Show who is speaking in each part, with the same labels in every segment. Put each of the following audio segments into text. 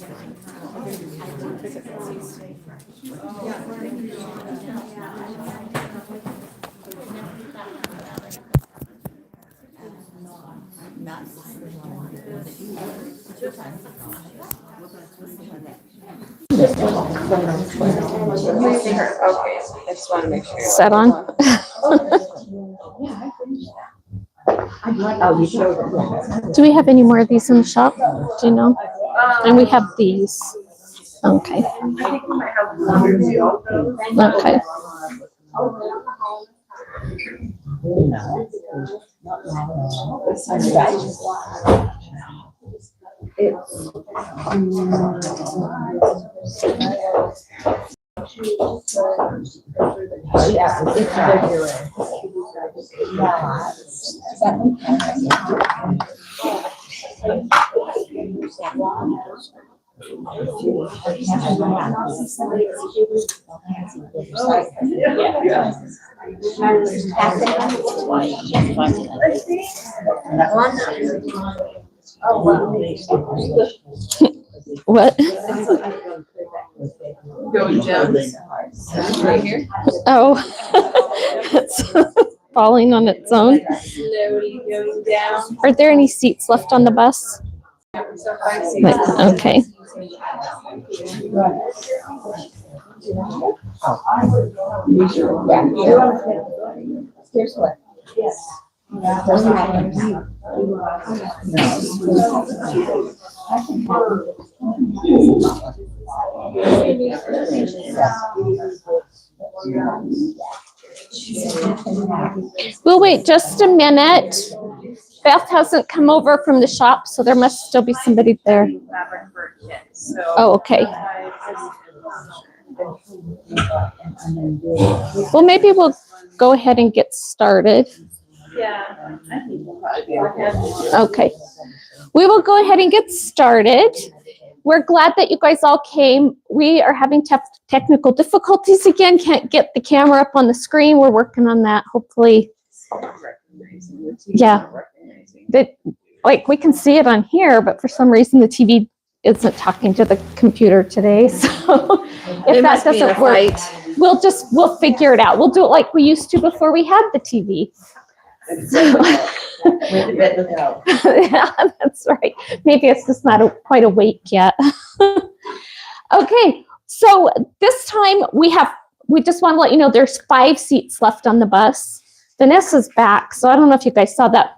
Speaker 1: Okay, I just want to make sure.
Speaker 2: Set on. Do we have any more of these in the shop? Do you know? And we have these. Okay.
Speaker 1: I think we might have one or two of those.
Speaker 2: Okay. What?
Speaker 1: Going Jones. Right here.
Speaker 2: Oh, it's falling on its own.
Speaker 1: Slowly going down.
Speaker 2: Are there any seats left on the bus?
Speaker 1: So 5 seats.
Speaker 2: Okay.
Speaker 3: Here's what. Yes.
Speaker 2: We'll wait just a minute. Beth hasn't come over from the shop, so there must still be somebody there.
Speaker 1: Fabric for kids, so.
Speaker 2: Oh, okay. Well, maybe we'll go ahead and get started.
Speaker 1: Yeah. I think we'll probably be okay.
Speaker 2: Okay. We will go ahead and get started. We're glad that you guys all came. We are having technical difficulties again. Can't get the camera up on the screen. We're working on that. Hopefully, yeah. Like we can see it on here, but for some reason the TV isn't talking to the computer today. So if that doesn't work, we'll figure it out. We'll do it like we used to before we had the TV. Yeah, that's right. Maybe it's just not quite awake yet. Okay, so this time we just want to let you know there's 5 seats left on the bus. Vanessa's back, so I don't know if you guys saw that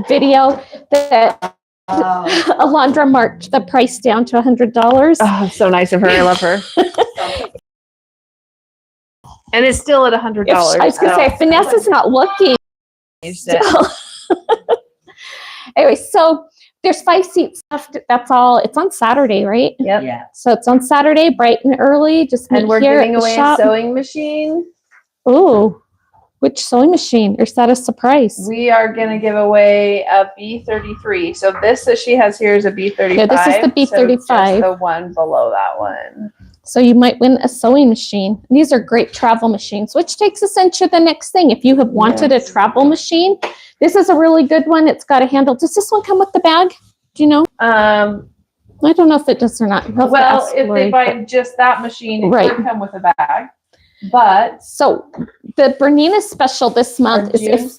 Speaker 2: video that Alondra marked the price down to $100.
Speaker 4: Oh, so nice of her. I love her. And it's still at $100.
Speaker 2: I was going to say, if Vanessa's not looking. Anyway, so there's 5 seats left. That's all. It's on Saturday, right?
Speaker 4: Yep.
Speaker 3: Yeah.
Speaker 2: So it's on Saturday, bright and early. Just
Speaker 4: And we're
Speaker 2: meet here
Speaker 4: giving
Speaker 2: at the
Speaker 4: away a
Speaker 2: shop.
Speaker 4: sewing machine.
Speaker 2: Oh, which sewing machine? Or is that a surprise?
Speaker 4: We are going to give away a B33. So this that she has here is a B35.
Speaker 2: Yeah, this is the B35.
Speaker 4: So just the one below that one.
Speaker 2: So you might win a sewing machine. These are great travel machines, which takes us into the next thing. If you have wanted a travel machine, this is a really good one. It's got a handle. Does this one come with the bag? Do you know? I don't know if it does or not. You'll have to
Speaker 4: Well,
Speaker 2: ask
Speaker 4: if
Speaker 2: Lori,
Speaker 4: they buy just that machine, it
Speaker 2: Right.
Speaker 4: could come with a bag. But
Speaker 2: So the Bernina special this month is
Speaker 4: June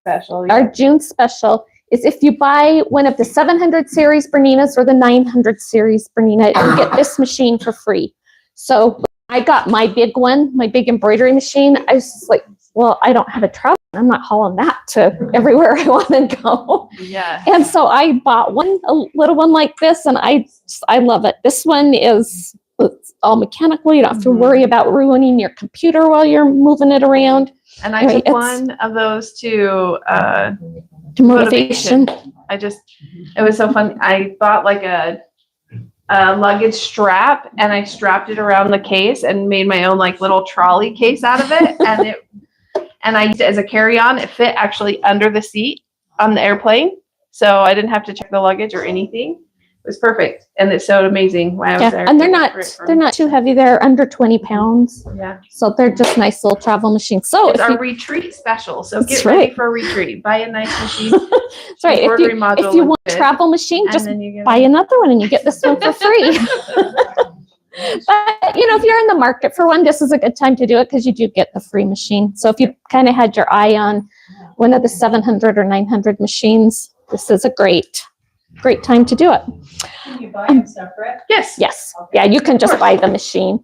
Speaker 4: special.
Speaker 2: our June special is if you buy one of the 700 series Berninas or the 900 series Bernina, you get this machine for free. So I got my big one, my big embroidery machine. I was just like, well, I don't have a travel. I'm not hauling that to everywhere I want to go.
Speaker 4: Yeah.
Speaker 2: And so I bought one, a little one like this, and I love it. This one is it's all mechanical. You don't have to worry about ruining your computer while you're moving it around.
Speaker 4: And I
Speaker 2: Right,
Speaker 4: took
Speaker 2: it's-
Speaker 4: one of those to
Speaker 2: Motivation.
Speaker 4: it was so fun. I bought like a luggage strap and I strapped it around the case and made my own like little trolley case out of it. And I used it as a carry-on. It fit actually under the seat on the airplane. So I didn't have to check the luggage or anything. was perfect, and it showed amazing when I was
Speaker 2: Yeah,
Speaker 4: there.
Speaker 2: and
Speaker 4: It was great for me.
Speaker 2: they're not too heavy. They're under 20 pounds.
Speaker 4: Yeah,
Speaker 2: So they're just nice little travel machines. So
Speaker 4: it's
Speaker 2: if
Speaker 4: our
Speaker 2: you,
Speaker 4: retreat special. So
Speaker 2: That's
Speaker 4: get ready
Speaker 2: right.
Speaker 4: for a retreat. Buy a nice machine.
Speaker 2: that's right.
Speaker 4: embroidery
Speaker 2: If
Speaker 4: module
Speaker 2: you
Speaker 4: looks
Speaker 2: want a
Speaker 4: good,
Speaker 2: travel machine,
Speaker 4: and
Speaker 2: just
Speaker 4: then you get
Speaker 2: buy another one and you get this one for free. But if you're in the market for one, this is a good time to do it because you do get the free machine. So if you kind of had your eye on one of the 700 or 900 machines, this is a great time to do it.
Speaker 3: Can you buy them separate?
Speaker 4: Yes.
Speaker 2: Yes. Yeah, you can just buy the machine.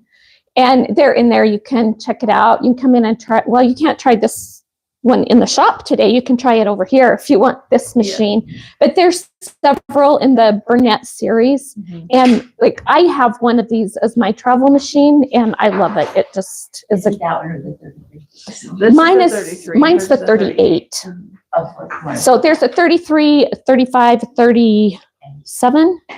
Speaker 2: And they're in there. You can check it out. You can come in and try. Well, you can't try this one in the shop today. You can try it over here if you want this machine. But there's several in the Burnett series. And like I have one of these as my travel machine and I love it. It just is a
Speaker 3: That one or the 33?
Speaker 4: This
Speaker 2: mine
Speaker 4: is the
Speaker 2: is
Speaker 4: 33.
Speaker 2: mine's the
Speaker 4: Hers is
Speaker 2: 38.
Speaker 3: Oh, it's one.
Speaker 2: So there's a 33, a 35, a 37. I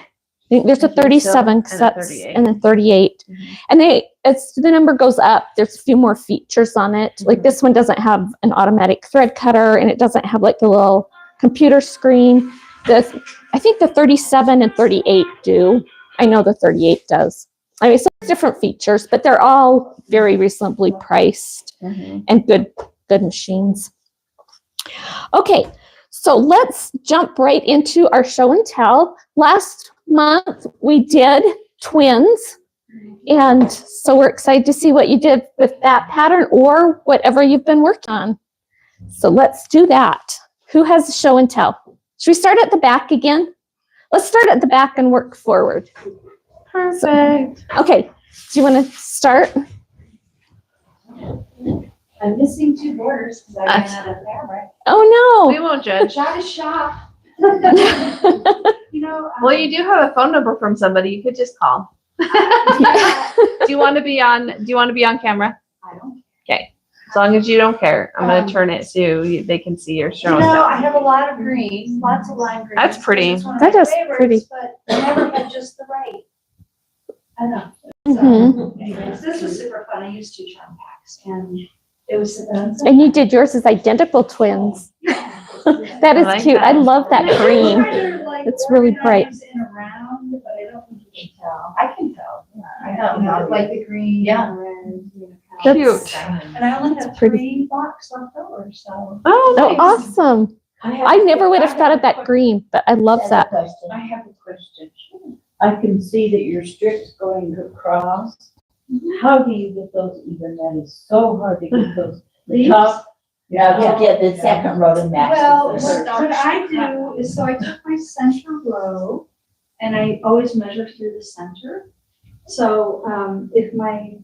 Speaker 2: think there's a 37 'cause
Speaker 4: And a
Speaker 2: that's
Speaker 4: 38.
Speaker 2: and then 38. And it's the number goes up. There's a few more features on it. Like this one doesn't have an automatic thread cutter and it doesn't have like the little computer screen. I think the 37 and 38 do. I know the 38 does. I mean, so different features, but they're all very reasonably priced and good machines. Okay, so let's jump right into our show and tell. Last month we did twins, and so we're excited to see what you did with that pattern or whatever you've been working on. So let's do that. Who has a show and tell? Should we start at the back again? Let's start at the back and work forward.
Speaker 4: Perfect.
Speaker 2: Okay, do you want to start?
Speaker 3: I'm missing 2 borders because I ran out of fabric.
Speaker 2: Oh
Speaker 4: We won't judge.
Speaker 3: Try to shop.
Speaker 2: no.
Speaker 3: You know.
Speaker 4: Well, you do have a phone number from somebody. You could just call. Do you want to be on camera?
Speaker 3: I don't.
Speaker 4: As long as you don't care, I'm gonna turn it so they can see your show.
Speaker 3: You
Speaker 4: and
Speaker 3: know,
Speaker 4: tell.
Speaker 3: I have a lot of green, lots of lime green.
Speaker 4: That's pretty.
Speaker 3: It's one of
Speaker 2: That
Speaker 3: my
Speaker 2: is
Speaker 3: favorites,
Speaker 2: pretty.
Speaker 3: But I never had just the right. I know.
Speaker 2: Mhm.
Speaker 3: Anyways, this was super fun. I used 2 charm packs and it was.
Speaker 2: And you did yours as identical twins. That is
Speaker 4: I like
Speaker 2: cute. I
Speaker 4: that.
Speaker 2: love that green. It's really bright.
Speaker 3: In a round, but I don't think you can tell. I can tell. Yeah, I know, like the green.
Speaker 5: Yeah.
Speaker 3: And the red. You know,
Speaker 2: That's-
Speaker 3: And I only have
Speaker 2: pretty.
Speaker 3: 3 blocks left over, so.
Speaker 4: Oh,
Speaker 2: Oh,
Speaker 4: nice.
Speaker 2: awesome. I never would have thought of that green, but I love that.
Speaker 5: I have a question. I can see that your strips going across. How do you get those even? That is so hard to get those. The
Speaker 3: These?
Speaker 5: top.
Speaker 3: Yeah.
Speaker 5: To get the second row to match.
Speaker 3: Well,
Speaker 5: the first.
Speaker 3: what I do is, so I took my center row and I always measure through the center. So, if my,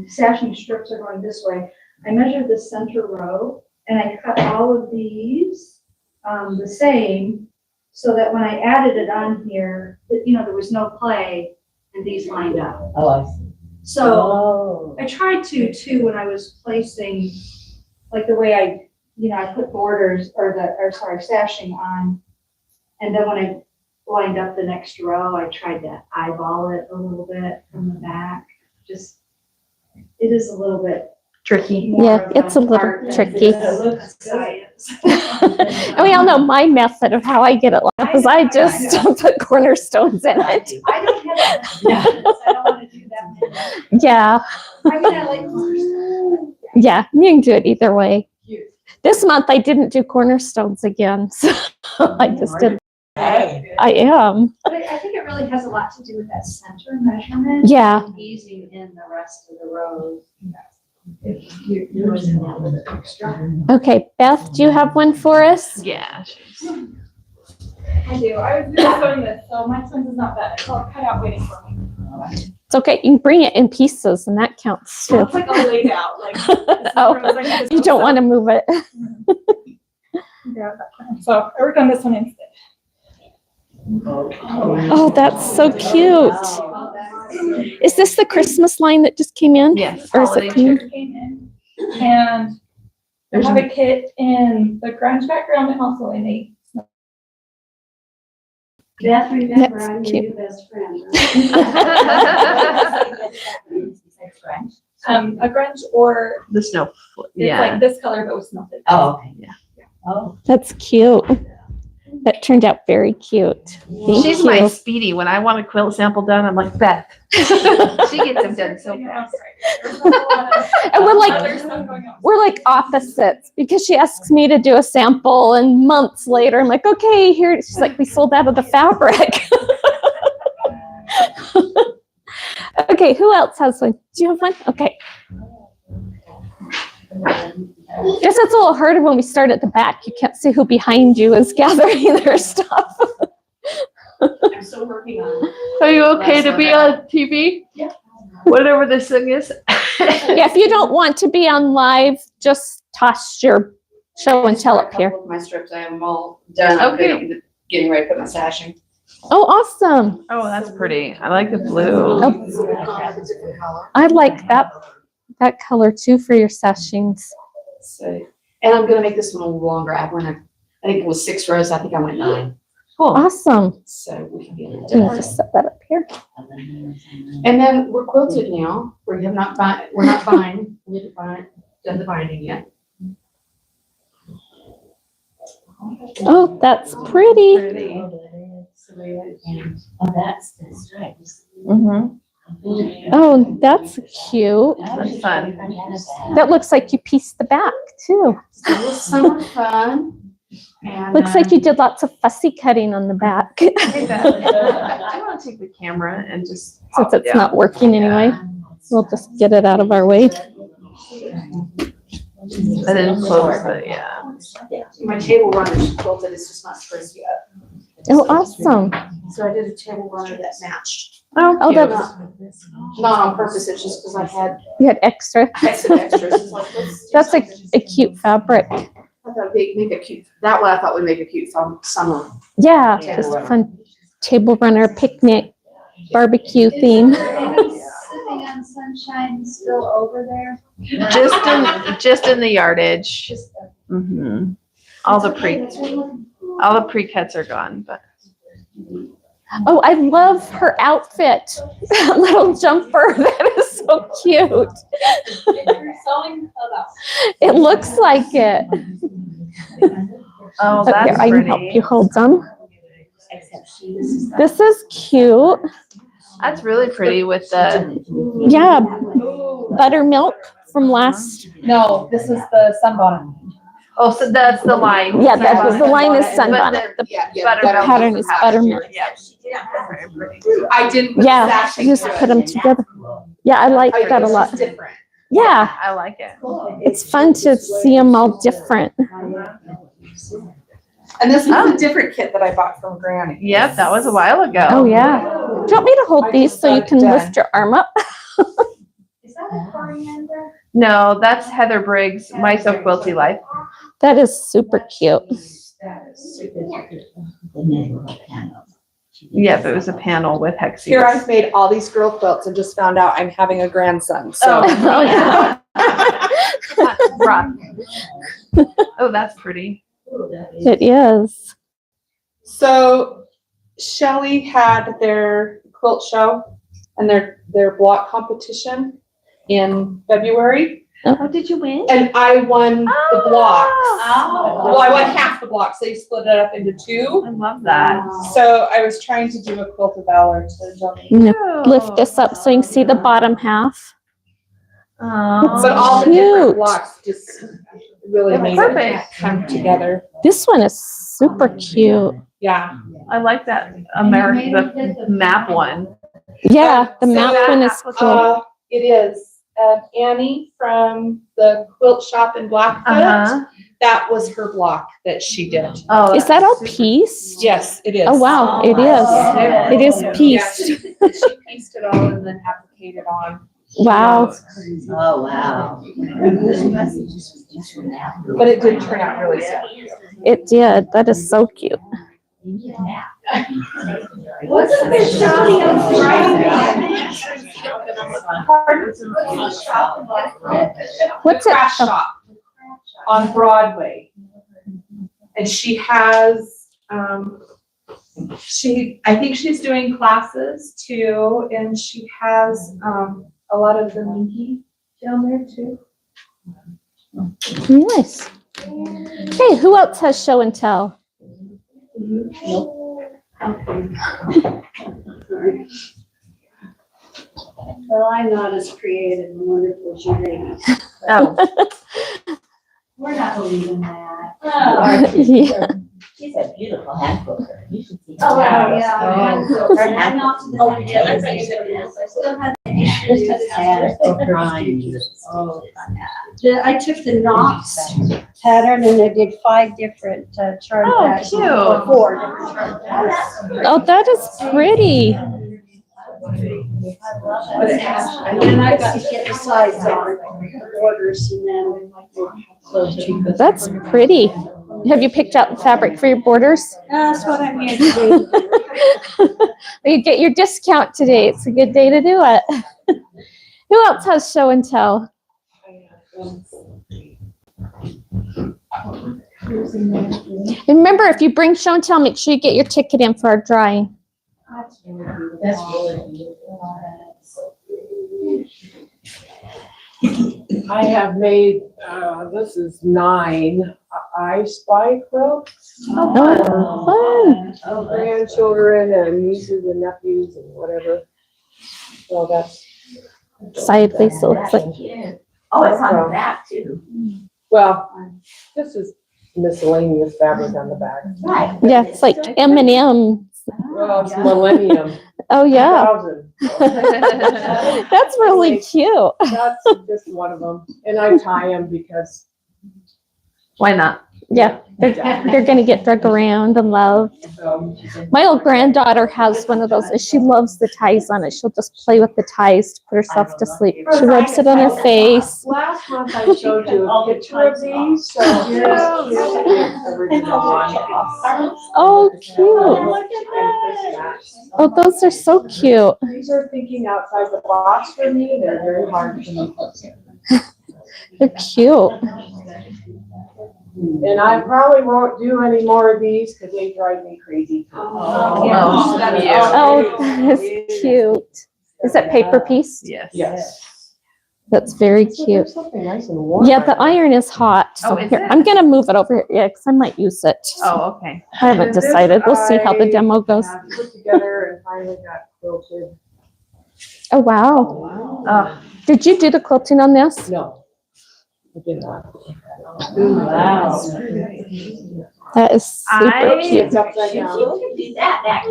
Speaker 3: sashing strips are going this way, I measure the center row and I cut all of these, the same, so that when I added it on here, there was no play and these lined up.
Speaker 5: Oh, I see.
Speaker 3: So
Speaker 5: Oh.
Speaker 3: I tried to too, when I was placing, like the way I put borders sashing on. And then when I lined up the next row, I tried to eyeball it a little bit from the back. It is a little bit
Speaker 4: Tricky.
Speaker 3: more
Speaker 2: Yeah,
Speaker 3: of
Speaker 2: it's a
Speaker 3: an
Speaker 2: little
Speaker 3: art than
Speaker 2: tricky.
Speaker 3: it is a science.
Speaker 2: And we all know my method of how I get it because I just put cornerstones in it.
Speaker 3: I don't have that. I don't want to do that.
Speaker 2: Yeah,
Speaker 3: I mean, I like cornerstones.
Speaker 2: yeah, you can do it either way. This month I didn't do cornerstones again, so I just did.
Speaker 5: Hey.
Speaker 2: I am.
Speaker 3: But I think it really has a lot to do with that center measurement.
Speaker 2: Yeah.
Speaker 3: And easing in the rest of the rows. If you're using that little extra.
Speaker 2: Okay, Beth, do you have one for us?
Speaker 4: Yeah.
Speaker 1: I do. I was just doing this, so my twins is not bad. It's all cut out waiting for me.
Speaker 2: It's okay. You can bring it in pieces, and that counts too.
Speaker 1: It's like all laid out. Like
Speaker 2: Oh, you don't want to move it.
Speaker 1: So I worked on this one instead.
Speaker 2: Oh, that's so cute. Is this the Christmas line that just came in?
Speaker 4: Yes.
Speaker 2: Or is
Speaker 4: holiday
Speaker 2: it pink?
Speaker 1: It came in. And I have a kit in the grunge background and also in a
Speaker 3: Beth, remember,
Speaker 2: That's
Speaker 3: I'm
Speaker 2: cute.
Speaker 3: your new best friend.
Speaker 1: a grunge or
Speaker 4: The snow.
Speaker 1: it's
Speaker 4: Yeah.
Speaker 1: like this color but with nothing.
Speaker 5: Oh, okay.
Speaker 4: Yeah.
Speaker 5: Oh.
Speaker 2: That's cute. That turned out very cute. Thank
Speaker 4: She's
Speaker 2: you.
Speaker 4: my Speedy. When I want a quilt sample done, I'm like, Beth. She gets them done so fast.
Speaker 2: And we're like opposites because she asks me to do a sample, and months later I'm like, okay, here. She's like, we sold out of the fabric. Okay, who else has one? Do you have one? Okay. Guess it's a little harder when we start at the back. You can't see who behind you is gathering their stuff.
Speaker 5: I'm still working on it.
Speaker 4: Are you okay to be on TV?
Speaker 5: Yeah.
Speaker 4: Whatever this thing is.
Speaker 2: Yeah, if you don't want to be on live, just toss your show and tell up here.
Speaker 6: A couple of my strips, I have them all done. I'm
Speaker 4: Okay.
Speaker 6: getting ready to put my sashing.
Speaker 2: Oh, awesome.
Speaker 4: Oh, that's pretty. I like the blue.
Speaker 2: I like that color too for your sashings.
Speaker 6: So, and I'm gonna make this one a little longer. I think it was 6 rows. I think I went 9.
Speaker 4: Cool.
Speaker 2: Awesome.
Speaker 6: So we can get it
Speaker 2: Let me
Speaker 6: done.
Speaker 2: just set that up here.
Speaker 6: And then we're quilted now. We have not we're not binding. We haven't done the binding yet.
Speaker 2: Oh, that's pretty.
Speaker 4: Pretty.
Speaker 5: Oh, that's the stripes.
Speaker 4: Mm-hmm.
Speaker 2: Oh, that's cute.
Speaker 4: That's fun.
Speaker 2: That looks like you pieced the back too.
Speaker 6: So it was summer fun. And,
Speaker 2: Looks like you did lots of fussy cutting on the back
Speaker 4: I want to take the camera and just
Speaker 2: since
Speaker 4: pop it
Speaker 2: it's
Speaker 4: down.
Speaker 2: not working anyway. We'll just get it out of our way.
Speaker 4: And then close it, yeah.
Speaker 6: My table runner's quilted. It's just not spruced yet.
Speaker 2: Oh, awesome.
Speaker 6: So I did a table runner that matched.
Speaker 2: Oh, that's,
Speaker 6: Not on purpose. It's just because I had
Speaker 2: you had extra.
Speaker 6: extras. It's like,
Speaker 2: That's a cute fabric.
Speaker 6: I thought make a cute. That one I thought would make a cute summer.
Speaker 2: Yeah,
Speaker 6: Table
Speaker 2: just
Speaker 6: runner.
Speaker 2: fun table runner, picnic, barbecue theme.
Speaker 3: Is there any sitting on sunshine still over there?
Speaker 4: Just in the yardage. Mm-hmm. All the pre-cuts are gone, but
Speaker 2: Oh, I love her outfit. That little jumper. That is so cute. It looks like it.
Speaker 4: oh,
Speaker 2: Okay,
Speaker 4: that's
Speaker 2: I can help you
Speaker 4: pretty.
Speaker 2: hold them.
Speaker 5: Except she was.
Speaker 2: This is cute.
Speaker 4: That's really pretty with the.
Speaker 2: Yeah, buttermilk from last.
Speaker 1: No, this is the sunbonnet.
Speaker 4: Oh, so that's the line.
Speaker 2: Yeah, that was the line is
Speaker 4: But
Speaker 2: sunbonnet. The
Speaker 4: buttermilk
Speaker 2: pattern is buttermilk.
Speaker 4: Yeah. Very pretty.
Speaker 6: I didn't. Put
Speaker 2: Yeah,
Speaker 6: sashing
Speaker 2: just
Speaker 6: to it.
Speaker 2: put them together. Yeah, I like
Speaker 6: Oh,
Speaker 2: that a
Speaker 6: it's
Speaker 2: lot.
Speaker 6: just different.
Speaker 2: Yeah,
Speaker 4: I like it.
Speaker 2: it's fun to see them all different.
Speaker 7: And this was a different kit that I bought from Granny.
Speaker 4: Yep, that was a while ago.
Speaker 2: Oh, yeah. Do you want me to hold these so you can lift your arm up?
Speaker 3: Is that a coriander?
Speaker 4: No, that's Heather Briggs, My So Quilty Life.
Speaker 2: That is super cute.
Speaker 4: Yep, it was a panel with hex
Speaker 7: Here
Speaker 4: seeds.
Speaker 7: I've made all these girl quilts and just found out I'm having a grandson, so.
Speaker 2: Oh, yeah.
Speaker 4: Rock. Oh, that's pretty.
Speaker 2: It is.
Speaker 7: So Shelley had their quilt show and their block competition in February.
Speaker 4: Oh, did you win?
Speaker 7: And I won the blocks.
Speaker 4: Oh.
Speaker 7: Well, I won half the blocks. They split it up into 2.
Speaker 4: I love that.
Speaker 7: So I was trying to do a quilt of valor to Johnny.
Speaker 2: Lift this up so you can see the bottom half.
Speaker 4: Oh.
Speaker 7: But all the
Speaker 2: Cute.
Speaker 7: different blocks just really made it
Speaker 4: Perfect.
Speaker 7: come together.
Speaker 2: This one is super cute.
Speaker 7: Yeah.
Speaker 4: I like that American, the map one.
Speaker 2: Yeah, the
Speaker 7: So
Speaker 2: map
Speaker 4: that
Speaker 2: one is
Speaker 4: half was
Speaker 2: cool.
Speaker 7: It is. Annie from the quilt shop in Blackfoot.
Speaker 4: Uh-huh.
Speaker 7: That was her block that she did.
Speaker 4: Oh,
Speaker 2: Is that all pieced?
Speaker 7: Yes, it is.
Speaker 2: Oh, wow, it is. It is pieced.
Speaker 7: She pieced it all and then applicated on.
Speaker 2: Wow.
Speaker 5: Oh, wow.
Speaker 7: But it did turn out really good.
Speaker 2: It did. That is so cute.
Speaker 3: Wasn't there Johnny on Friday?
Speaker 2: What's it?
Speaker 7: Craft shop on Broadway. And she has, I think she's doing classes too, and she has, a lot of the Minky down there too.
Speaker 2: Nice. Hey, who else has show and tell?
Speaker 3: Well, I'm not as creative and wonderful as you ladies.
Speaker 4: Oh,
Speaker 3: We're not believing that.
Speaker 2: Yeah.
Speaker 5: She's a beautiful hand quilter. You should see.
Speaker 3: Oh,
Speaker 5: her.
Speaker 3: yeah.
Speaker 5: Oh.
Speaker 3: And I'm not to the
Speaker 5: Oh,
Speaker 3: same
Speaker 5: yeah,
Speaker 3: age
Speaker 5: that's
Speaker 3: as
Speaker 5: what you
Speaker 3: you,
Speaker 5: said.
Speaker 3: so I still have the
Speaker 5: This
Speaker 3: issues.
Speaker 5: is hand quilter. Oh,
Speaker 3: I took the knots pattern and I did 5 different charm
Speaker 4: Oh,
Speaker 3: patterns.
Speaker 4: cute.
Speaker 3: Or 4 different charm patterns.
Speaker 2: Oh, that is pretty.
Speaker 3: And then I got to get the sides on, the borders, and then close it.
Speaker 2: That's pretty. Have you picked out the fabric for your borders?
Speaker 3: That's what I'm here to do.
Speaker 2: You get your discount today. It's a good day to do it. Who else has show and tell? Remember, if you bring show and tell, make sure you get your ticket in for our drawing.
Speaker 5: That's really beautiful.
Speaker 8: I have made, this is 9 I Spy quilts.
Speaker 2: Oh,
Speaker 5: Oh,
Speaker 8: Grandchildren and nieces and nephews and whatever. So that's,
Speaker 2: fun. Sideways, so it looks like.
Speaker 5: Oh, it's on the back too.
Speaker 8: well, this is miscellaneous fabric on the back.
Speaker 5: Right.
Speaker 2: Yeah, it's like M&M.
Speaker 8: Well, it's millennium.
Speaker 2: Oh, yeah.
Speaker 8: 1000.
Speaker 2: That's really cute.
Speaker 8: That's just one of them. And I tie them because.
Speaker 4: why not?
Speaker 2: Yeah, they're going to get drug around and loved. My old granddaughter has one of those, and she loves the ties on it. She'll just play with the ties to put herself to sleep. She rubs it on her face.
Speaker 8: Last month I showed you a picture of these, so here's the original one.
Speaker 2: Oh, cute. Oh, those are so cute.
Speaker 8: These are thinking outside the box for me. They're very hard to make.
Speaker 2: They're cute.
Speaker 8: And I probably won't do any more of these because they drive me crazy.
Speaker 4: Oh,
Speaker 7: that's
Speaker 4: cute.
Speaker 2: Oh, that is cute. Is that paper piece?
Speaker 4: Yes.
Speaker 8: Yes.
Speaker 2: That's very
Speaker 8: So
Speaker 2: cute.
Speaker 8: there's something nice and warm.
Speaker 2: Yeah, the iron is hot. So
Speaker 4: Oh, is
Speaker 2: here,
Speaker 4: it?
Speaker 2: I'm gonna move it over here. Yeah, because I might use it.
Speaker 4: Oh, okay.
Speaker 2: I haven't
Speaker 8: And this
Speaker 2: decided. We'll see how the
Speaker 8: I
Speaker 2: demo goes.
Speaker 8: have Put together and finally got quilted.
Speaker 2: Oh, wow.
Speaker 4: Oh,
Speaker 2: Did you do the quilting on this?
Speaker 8: No, I did not.
Speaker 5: Wow.
Speaker 2: That is super
Speaker 4: I-
Speaker 2: cute.
Speaker 8: It's upside
Speaker 5: You
Speaker 8: down.
Speaker 5: can do that, that's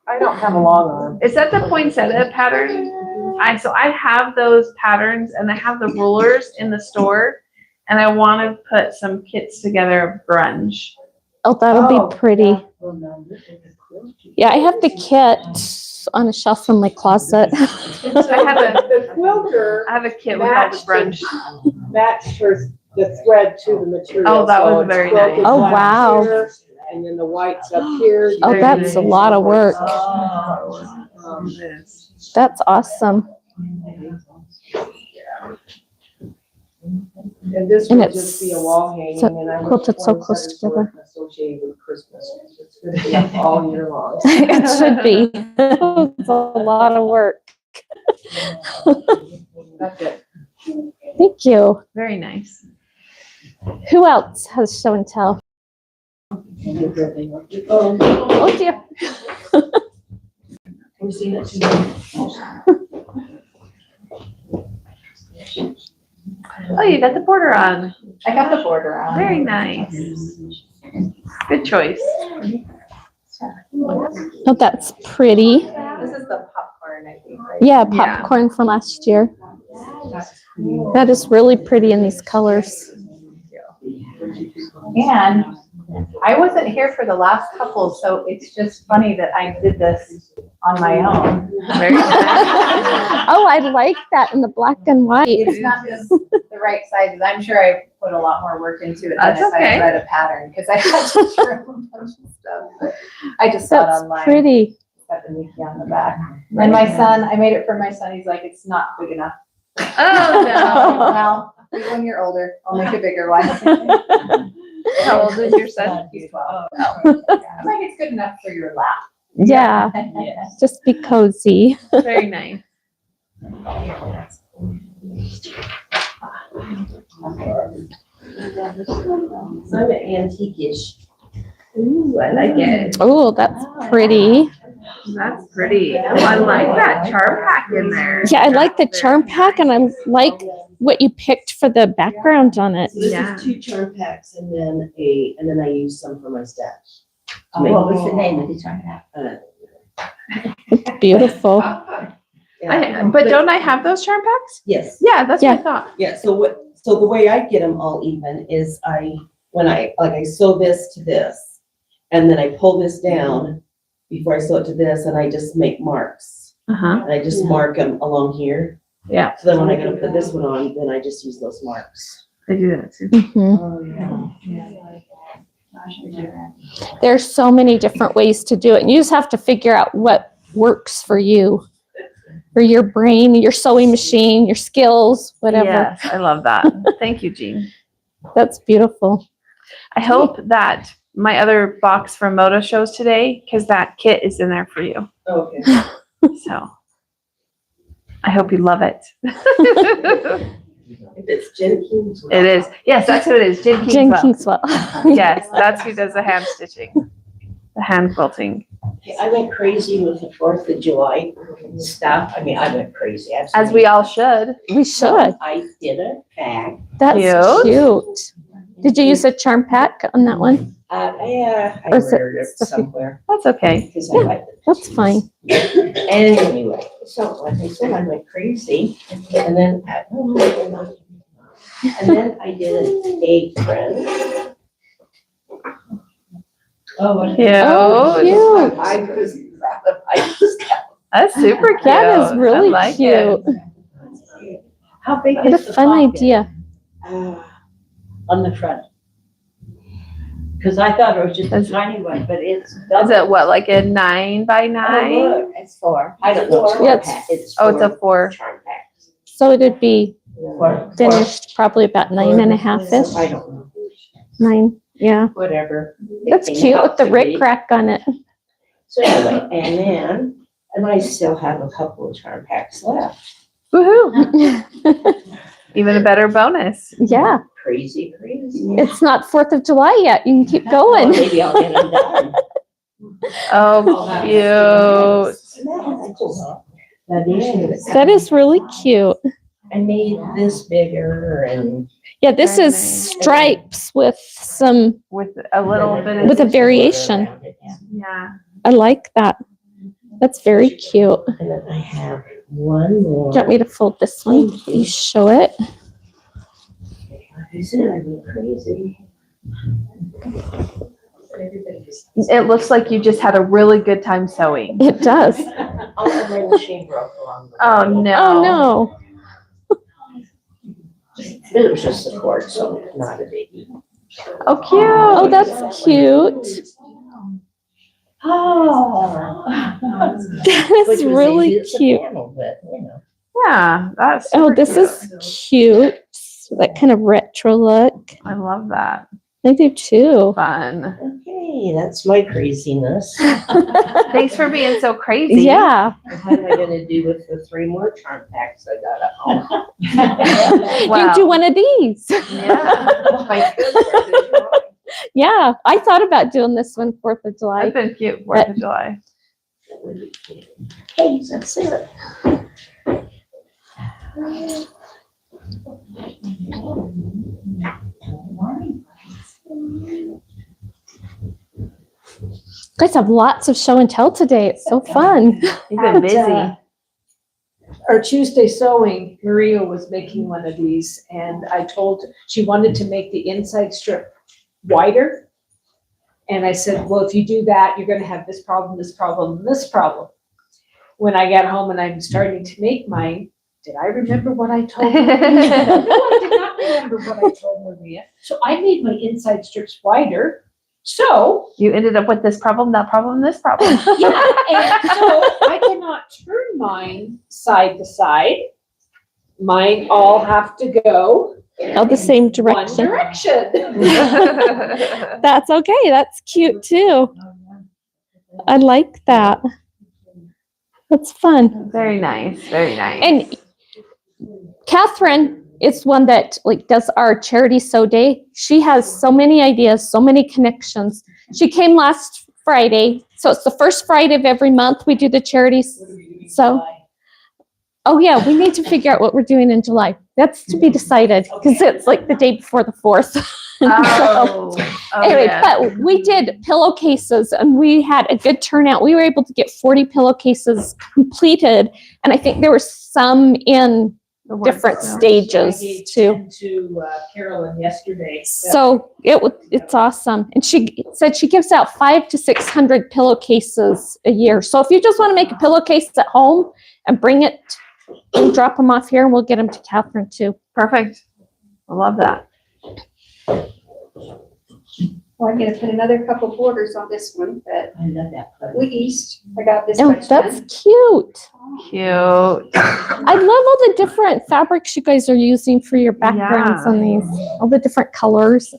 Speaker 8: I don't have a long arm.
Speaker 4: is that the poinsettia pattern? I have those patterns and I have the rulers in the store, and I want to put some kits together of grunge.
Speaker 2: Oh, that'll
Speaker 8: Oh,
Speaker 2: be pretty.
Speaker 8: yeah.
Speaker 2: Yeah, I have the kit on a shelf in my closet.
Speaker 4: I have a
Speaker 8: The quilter
Speaker 4: I have a kit with all the grunge.
Speaker 8: matched her, the thread to the material.
Speaker 4: Oh, that
Speaker 8: so
Speaker 4: was
Speaker 8: it's
Speaker 4: very
Speaker 8: quilted
Speaker 4: nice.
Speaker 2: Oh,
Speaker 8: black
Speaker 2: wow.
Speaker 8: here, And then the white's up here.
Speaker 2: Oh, that's a lot of work. That's awesome.
Speaker 8: And this
Speaker 2: And
Speaker 8: will
Speaker 2: it's
Speaker 8: just be a wall hanging
Speaker 2: so
Speaker 8: and I wish
Speaker 2: quilted so
Speaker 8: ones
Speaker 2: close
Speaker 8: that
Speaker 2: together.
Speaker 8: weren't associated with Christmas. It's gonna be up all year long.
Speaker 2: It should be. It's a lot of work.
Speaker 8: That's it.
Speaker 2: Thank you.
Speaker 4: Very nice.
Speaker 2: Who else has show and tell? Oh, dear.
Speaker 4: Oh, you got the border on.
Speaker 7: I got the border on.
Speaker 4: Very nice. Good choice.
Speaker 2: Oh, that's pretty.
Speaker 7: This is the popcorn, I think, right?
Speaker 2: Yeah,
Speaker 4: Yeah.
Speaker 2: popcorn from last year. That is really pretty in these colors.
Speaker 7: And I wasn't here for the last couple, so it's just funny that I did this on my own.
Speaker 4: Very nice.
Speaker 2: Oh, I like that in the black and white.
Speaker 7: It's not just the right sizes. I'm sure I put a lot more work into it than
Speaker 4: That's
Speaker 7: if I
Speaker 4: okay.
Speaker 7: had read a pattern, because I had to trim a bunch of stuff. But I just saw it
Speaker 2: That's
Speaker 7: online.
Speaker 2: pretty.
Speaker 7: Got the Mickey on the back. And my son, I made it for my son. He's like, it's not big enough.
Speaker 4: Oh, no.
Speaker 7: Well, when you're older, I'll make a bigger one.
Speaker 4: How old is your son?
Speaker 7: He's 12. I'm like, it's good enough for your lap.
Speaker 2: Yeah, just be cozy.
Speaker 4: Very nice.
Speaker 9: Some antique-ish. Ooh, I like it.
Speaker 2: Oh, that's pretty.
Speaker 4: That's pretty. Oh, I like that charm pack in there.
Speaker 2: Yeah, I like the charm pack and I like what you picked for the background on it.
Speaker 9: So this
Speaker 4: Yeah.
Speaker 9: is 2 charm packs and then I use some for my stash.
Speaker 5: What was the name of the charm pack?
Speaker 2: Beautiful.
Speaker 4: But don't I have those charm packs?
Speaker 9: Yes,
Speaker 4: Yeah, that's what I thought.
Speaker 9: yeah, so the way I get them all even is I sew this to this, and then I pull this down before I sew it to this, and I just make marks.
Speaker 4: Uh-huh.
Speaker 9: And I just mark them along here.
Speaker 4: Yeah.
Speaker 9: So then when I go to put this one on, then I just use those marks.
Speaker 4: I do that too.
Speaker 2: Mhm.
Speaker 9: Oh, yeah.
Speaker 2: There's so many different ways to do it. And you just have to figure out what works for you, for your brain, your sewing machine, your skills, whatever.
Speaker 4: Yes, I love that. Thank you, Jean.
Speaker 2: That's beautiful.
Speaker 4: I hope that my other box from Moto shows today, because that kit is in there for you.
Speaker 9: Okay.
Speaker 4: So I hope you love it.
Speaker 9: If it's Jenkins.
Speaker 4: It is. Yes, that's who it is. Jen
Speaker 2: Jen
Speaker 4: Kingswell.
Speaker 2: Kingswell.
Speaker 4: Yes, that's who does the hand stitching, the hand quilting.
Speaker 5: I went crazy with the 4th of July stuff. I mean, I went crazy.
Speaker 4: As we all should.
Speaker 2: We should.
Speaker 5: I did a bag.
Speaker 2: That's
Speaker 4: Cute.
Speaker 2: cute. Did you use a charm pack on that one?
Speaker 5: Yeah, I
Speaker 2: Or is it
Speaker 5: ordered it
Speaker 2: stuffy?
Speaker 5: somewhere.
Speaker 4: That's okay.
Speaker 5: Because I like it.
Speaker 2: That's fine.
Speaker 5: Anyway, so like I said, I went crazy. And then, I did an apron.
Speaker 2: Oh,
Speaker 4: Cute.
Speaker 2: cute.
Speaker 4: That's super cute.
Speaker 2: That is
Speaker 4: I
Speaker 2: really
Speaker 4: like
Speaker 2: cute.
Speaker 4: it.
Speaker 5: How big
Speaker 2: What a
Speaker 5: is the
Speaker 2: fun
Speaker 5: pocket?
Speaker 2: idea.
Speaker 5: On the front. Because I thought it was just a
Speaker 4: Is-
Speaker 5: tiny one, but it's.
Speaker 4: Is it what, like a 9 by 9?
Speaker 5: Oh, look, it's 4. I don't know.
Speaker 2: Yeah, it's-
Speaker 4: Oh, it's a 4.
Speaker 5: charm packs.
Speaker 2: So it'd be
Speaker 5: Four.
Speaker 2: finished probably about 9.5-ish.
Speaker 5: I don't know.
Speaker 2: 9, yeah.
Speaker 5: Whatever.
Speaker 2: That's
Speaker 5: It
Speaker 2: cute
Speaker 5: came
Speaker 2: with
Speaker 5: out
Speaker 2: the
Speaker 5: to
Speaker 2: rick
Speaker 5: be.
Speaker 2: rack on it.
Speaker 5: So anyway, and I still have a couple of charm packs left.
Speaker 4: Woohoo. Even a better bonus.
Speaker 2: Yeah,
Speaker 5: Crazy.
Speaker 2: it's not 4th of July yet. You can keep
Speaker 5: Oh,
Speaker 2: going.
Speaker 5: maybe I'll get them done.
Speaker 4: Oh, cute.
Speaker 5: That's cool, huh? That is.
Speaker 2: That is really cute.
Speaker 5: I made this bigger and.
Speaker 2: Yeah, this
Speaker 4: Very
Speaker 2: is
Speaker 4: nice.
Speaker 2: stripes with some,
Speaker 4: With a little bit of.
Speaker 2: with a variation.
Speaker 4: Yeah.
Speaker 2: I like that. That's very cute. Do
Speaker 5: And then I have one more.
Speaker 2: you want me to fold this one? You show it.
Speaker 5: Like I said, I went crazy.
Speaker 4: It looks like you just had a really good time sewing.
Speaker 2: It does.
Speaker 5: Oh, my machine broke along the way.
Speaker 4: Oh, no.
Speaker 2: Oh, no.
Speaker 5: It was just a cord, so not a biggie.
Speaker 4: Oh, cute.
Speaker 2: Oh, that's cute.
Speaker 5: Oh.
Speaker 2: That is really cute.
Speaker 4: Yeah, that's.
Speaker 2: Oh,
Speaker 4: super
Speaker 2: this
Speaker 4: cute.
Speaker 2: is cute. That kind of retro look.
Speaker 4: I love that.
Speaker 2: I do too.
Speaker 4: Fun.
Speaker 5: Okay, that's my craziness.
Speaker 4: Thanks for being so crazy.
Speaker 2: Yeah.
Speaker 5: What am I gonna do with the 3 more charm packs I got at home?
Speaker 4: Wow.
Speaker 2: You do one of these.
Speaker 4: Yeah.
Speaker 5: My goodness.
Speaker 2: Yeah. I thought about doing this one 4th of July.
Speaker 4: That's been cute. 4th of July.
Speaker 5: Hey, that's it.
Speaker 2: You guys have lots of show and tell today. It's so fun.
Speaker 4: You've been busy.
Speaker 8: Our Tuesday sewing, Maria was making one of these and I told, she wanted to make the inside strip wider. And I said, well, if you do that, you're gonna have this problem, this problem, and this problem. When I got home and I'm starting to make mine, did I remember what I told Maria? No, I did not remember what I told Maria. So I made my inside strips wider. So,
Speaker 4: You ended up with this problem, that problem, this problem.
Speaker 8: yeah, and so I cannot turn mine side to side. Mine all have to go
Speaker 2: All the same
Speaker 8: one
Speaker 2: direction.
Speaker 8: direction.
Speaker 2: That's okay. That's cute too. I like that. That's fun.
Speaker 4: Very nice. Very nice.
Speaker 2: And Catherine it's one that like does our charity sew day. She has so many ideas, so many connections. She came last Friday, so it's the first Friday of every month we do the charities. So, oh yeah, we need to figure out what we're doing in July. That's to be decided because it's like the day before the 4th. Anyway,
Speaker 4: yeah.
Speaker 2: but we did pillowcases and we had a good turnout. We were able to get 40 pillowcases completed, and I think there were some in different
Speaker 8: I
Speaker 2: stages
Speaker 8: gave
Speaker 2: too.
Speaker 8: 10 to Carolyn yesterday.
Speaker 2: So it's awesome. And she said she gives out 500 to 600 pillowcases a year. So if you just want to make a pillowcase at home and bring it and drop them off here, and we'll get them to Catherine too.
Speaker 4: Perfect. I love that.
Speaker 3: Well, I'm gonna put another couple borders on this one, but
Speaker 5: I love that. color.
Speaker 3: we east, I got this
Speaker 2: Oh,
Speaker 3: much
Speaker 2: that's
Speaker 3: done.
Speaker 2: cute.
Speaker 4: Cute.
Speaker 2: I love all the different fabrics you guys are using for your backgrounds
Speaker 4: Yeah.
Speaker 2: on these, all the different colors.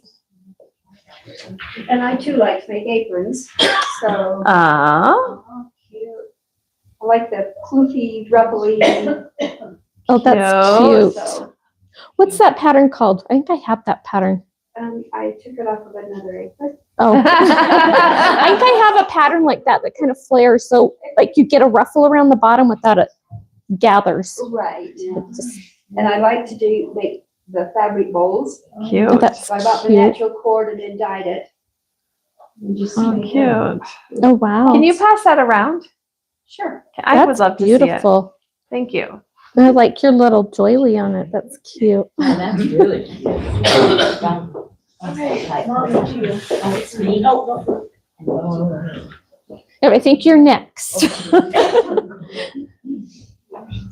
Speaker 3: And I too like to make aprons, so.
Speaker 4: Oh,
Speaker 3: Cute. I like the floofy, ruffly.
Speaker 2: Oh, that's
Speaker 4: Cute.
Speaker 2: cute.
Speaker 3: So,
Speaker 2: What's that pattern called? I think I have that pattern.
Speaker 3: I took it off of another apron.
Speaker 2: Oh. I think I have a pattern like that that kind of flares. So like you get a ruffle around the bottom without it gathers.
Speaker 3: Right.
Speaker 2: It's just-
Speaker 3: And I like to make the fabric bowls.
Speaker 4: cute.
Speaker 2: That's
Speaker 3: So I bought the
Speaker 2: cute.
Speaker 3: natural cord and then dyed it. And just
Speaker 4: Oh,
Speaker 3: made it.
Speaker 4: cute.
Speaker 2: Oh, wow.
Speaker 4: Can you pass that around?
Speaker 3: Sure.
Speaker 4: I would
Speaker 2: That's
Speaker 4: love to see it.
Speaker 2: beautiful.
Speaker 4: Thank you.
Speaker 2: I like your little doily on it. That's cute.
Speaker 5: Oh, that's really cute. Oh, it's me. Oh,
Speaker 2: I think you're next.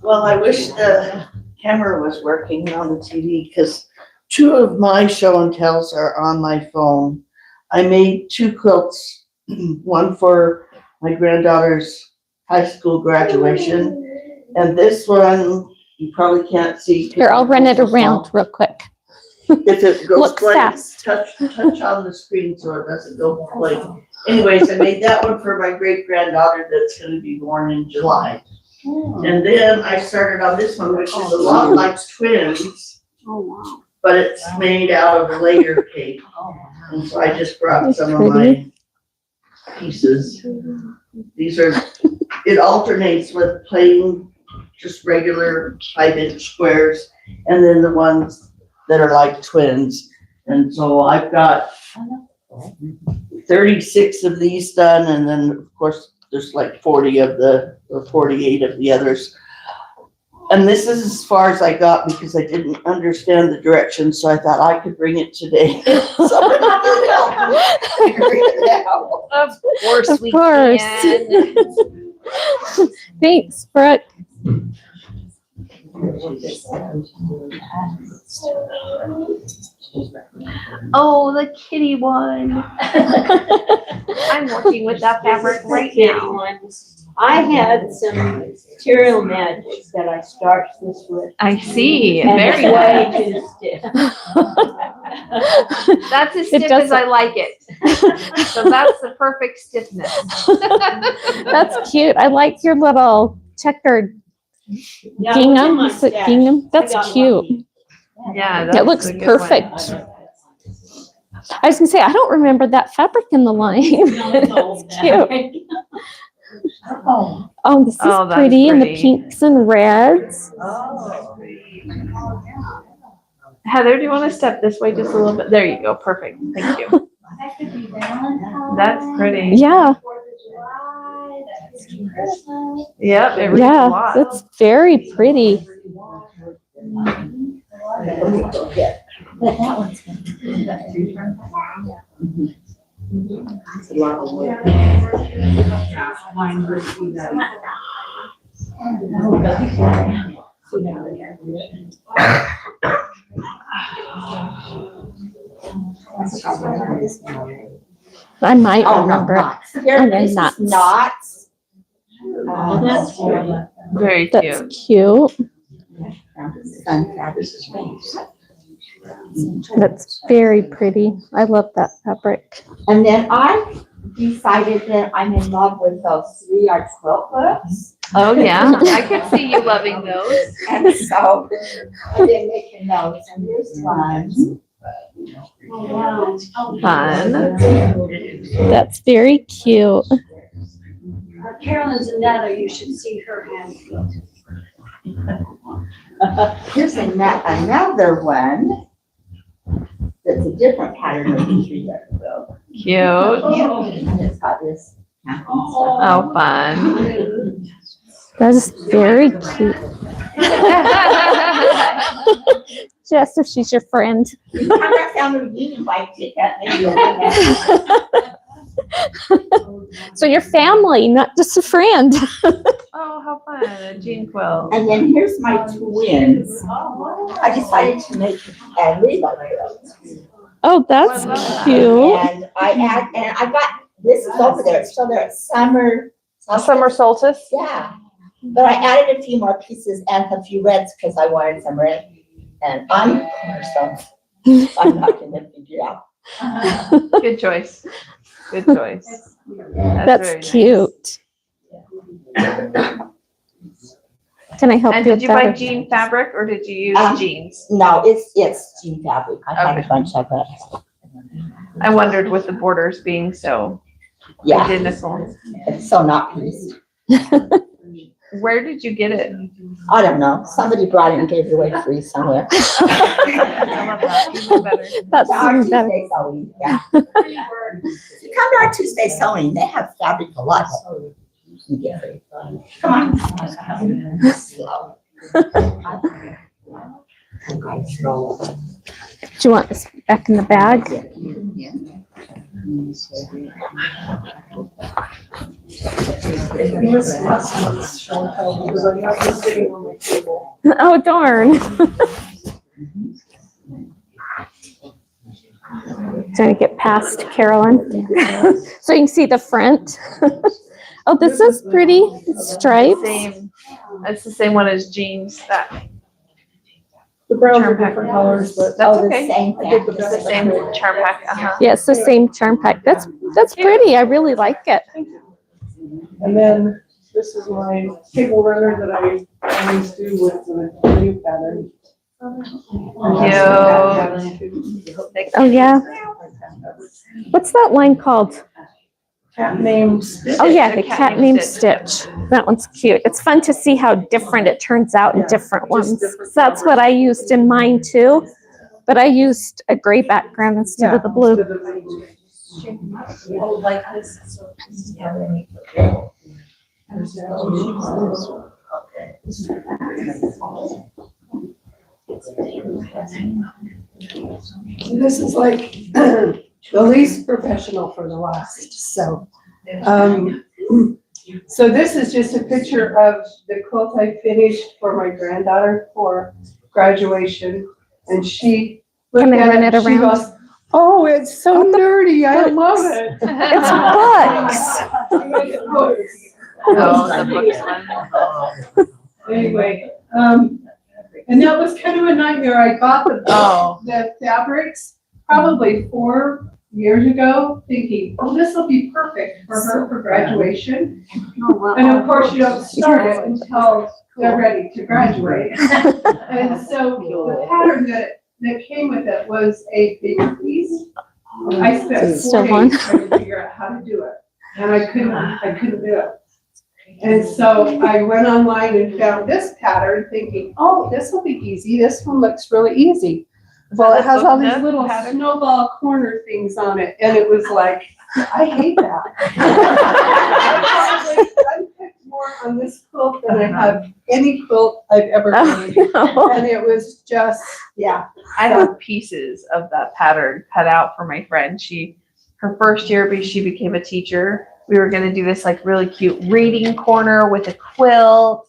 Speaker 10: Well, I wish the camera was working on the TV because 2 of my show and tells are on my phone. I made 2 quilts, one for my granddaughter's high school graduation. And this one, you probably can't see.
Speaker 2: Here, I'll run it around real quick.
Speaker 10: If it goes
Speaker 2: Look
Speaker 10: blank,
Speaker 2: fast.
Speaker 10: touch on the screen so it doesn't go blank. Anyways, I made that one for my great granddaughter that's gonna be born in July. And then I started on this one, which is a lot like twins,
Speaker 3: Oh, wow.
Speaker 10: but it's made out of layer cake. And so I just brought some of my pieces. These are, it alternates with plain, just regular 5-inch squares, and then the ones that are like twins. And so I've got 36 of these done, and then of course there's like 40 of or 48 of the others. And this is as far as I got because I didn't understand the directions, so I thought I could bring it today. Somebody could help me figure it out.
Speaker 4: Of course
Speaker 2: Of
Speaker 4: we
Speaker 2: course.
Speaker 4: can.
Speaker 2: Thanks, Brooke.
Speaker 4: Oh, the kitty one. I'm working with that fabric right now.
Speaker 5: I had some material magic that I starched this with.
Speaker 4: I see.
Speaker 5: And
Speaker 4: Very
Speaker 5: it's way
Speaker 4: nice.
Speaker 5: too stiff.
Speaker 4: That's as
Speaker 2: It
Speaker 4: stiff as
Speaker 2: doesn't-
Speaker 4: I like it. So that's the perfect stiffness.
Speaker 2: That's cute. I like your little checkered
Speaker 5: Yeah,
Speaker 2: gingham.
Speaker 5: what's
Speaker 2: Is
Speaker 5: in
Speaker 2: it
Speaker 5: my
Speaker 2: gingham?
Speaker 5: stash?
Speaker 2: That's
Speaker 5: I got
Speaker 2: cute.
Speaker 5: lucky.
Speaker 4: Yeah,
Speaker 2: It looks
Speaker 4: a good one.
Speaker 2: perfect. I was gonna say, I don't remember that fabric in the line. It's cute. Oh, this is
Speaker 4: Oh, that's
Speaker 2: pretty, and the
Speaker 4: pretty.
Speaker 2: pinks and reds.
Speaker 4: Heather, do you want to step this way just a little bit? There you go. Perfect. Thank you.
Speaker 3: That could be Valentine's.
Speaker 4: That's pretty.
Speaker 2: Yeah,
Speaker 3: 4th of July, that could be Christmas.
Speaker 4: Yep, it reads a
Speaker 2: yeah,
Speaker 4: lot.
Speaker 2: that's very pretty.
Speaker 5: But that one's gonna be.
Speaker 2: I might
Speaker 5: Oh, no,
Speaker 2: remember it.
Speaker 5: knots. Here,
Speaker 2: And then
Speaker 5: this is
Speaker 2: knots.
Speaker 5: knots. That's pretty.
Speaker 4: Very
Speaker 2: That's
Speaker 4: cute.
Speaker 2: cute.
Speaker 5: Sunflower's face.
Speaker 2: That's very pretty. I love that fabric.
Speaker 5: And then I decided that I'm in love with those 3-yard quilt hooks.
Speaker 4: Oh, yeah. I could see you loving those.
Speaker 5: And so I've been making those, and here's one. Oh, wow.
Speaker 4: Fun.
Speaker 2: That's very cute.
Speaker 3: Carolyn Zanetta, you should see her hand.
Speaker 5: Here's another one that's a different pattern of the 3-yard quilt.
Speaker 4: Cute.
Speaker 5: And it's got this.
Speaker 4: Oh, fun.
Speaker 2: That's very cute. Just if she's your friend.
Speaker 5: You come back down to the Union Bike ticket, maybe you'll bring it.
Speaker 2: So your family, not just a friend.
Speaker 4: Oh, how fun. A jean quilt.
Speaker 5: And then here's my twins. I decided to make a Levi quilt.
Speaker 2: Oh, that's cute.
Speaker 5: And I got, this is over there, it's still there, it's summer.
Speaker 4: Summer solstice?
Speaker 5: Yeah, but I added a few more pieces and a few reds because I wanted some red. And I'm a cornerstone, so I'm not gonna figure out.
Speaker 4: Good choice. Good choice. very
Speaker 2: That's
Speaker 4: nice.
Speaker 2: cute. Can I help
Speaker 4: And
Speaker 2: you
Speaker 4: did
Speaker 2: with
Speaker 4: you buy
Speaker 2: that?
Speaker 4: jean fabric or did you use jeans?
Speaker 5: No, it's jean fabric. I had a
Speaker 4: Okay.
Speaker 5: bunch of it.
Speaker 4: I wondered with the borders being so
Speaker 5: Yeah,
Speaker 4: identical.
Speaker 5: it's so not pleased.
Speaker 4: Where did you get it?
Speaker 5: I don't know. Somebody brought it and gave it away free somewhere.
Speaker 4: I love that. Even better.
Speaker 2: That's
Speaker 5: Our
Speaker 2: even better.
Speaker 5: Tuesday sewing, yeah. If you come to our Tuesday sewing, they have fabric a lot. You can get free. Come on. Slow.
Speaker 2: Do you want this back in the bag? Oh, darn. Trying to get past Carolyn. So you can see the front. Oh, this is pretty. It's stripes.
Speaker 4: Same. It's the same one as jeans. That
Speaker 8: The browns are
Speaker 4: Charm pack.
Speaker 8: different colors, but.
Speaker 4: That's
Speaker 5: Oh, the
Speaker 4: okay.
Speaker 5: same
Speaker 8: I did the
Speaker 5: thing.
Speaker 4: it's the same charm pack. Uh-huh.
Speaker 2: Yeah, it's the same charm pack. That's pretty. I really like it.
Speaker 8: And then this is my table runner that I always do with the new pattern.
Speaker 4: Cute.
Speaker 2: Oh, yeah. What's that line called?
Speaker 8: Cat named.
Speaker 2: Oh, yeah, the cat named Stitch. That one's cute. It's fun to see how different it turns out in
Speaker 8: Yeah,
Speaker 2: different
Speaker 8: just
Speaker 2: ones.
Speaker 8: different
Speaker 2: So that's what I used in mine too, but I used a gray background instead of the blue.
Speaker 8: This is like the least professional for the last, so. So this is just a picture of the quilt I finished for my granddaughter for graduation. And she looked
Speaker 2: Can I
Speaker 8: at
Speaker 2: run
Speaker 8: it,
Speaker 2: it
Speaker 8: she
Speaker 2: around?
Speaker 8: goes, oh, it's so nerdy, I love
Speaker 2: books.
Speaker 8: it.
Speaker 2: It's books.
Speaker 4: Oh, the books one.
Speaker 8: Anyway, and that was kind of a nightmare. I bought the fabrics probably 4 years ago, thinking, oh, this will be perfect for her for graduation. And of course, you don't start it until they're ready to graduate. And so the pattern that came with it was a bigger piece. I spent
Speaker 2: Still
Speaker 8: 4
Speaker 2: on.
Speaker 8: days trying to figure out how to do it, and I couldn't do it. And so I went online and found this pattern thinking, oh, this will be easy. This one looks really easy. Well, it has all these little snowball corner things on it, and it was like, I hate that. I picked more on this quilt than I have any quilt I've ever made. And it was just, yeah.
Speaker 4: I have pieces of that pattern cut out for my friend. Her first year, she became a teacher. We were going to do this like really cute reading corner with a quilt,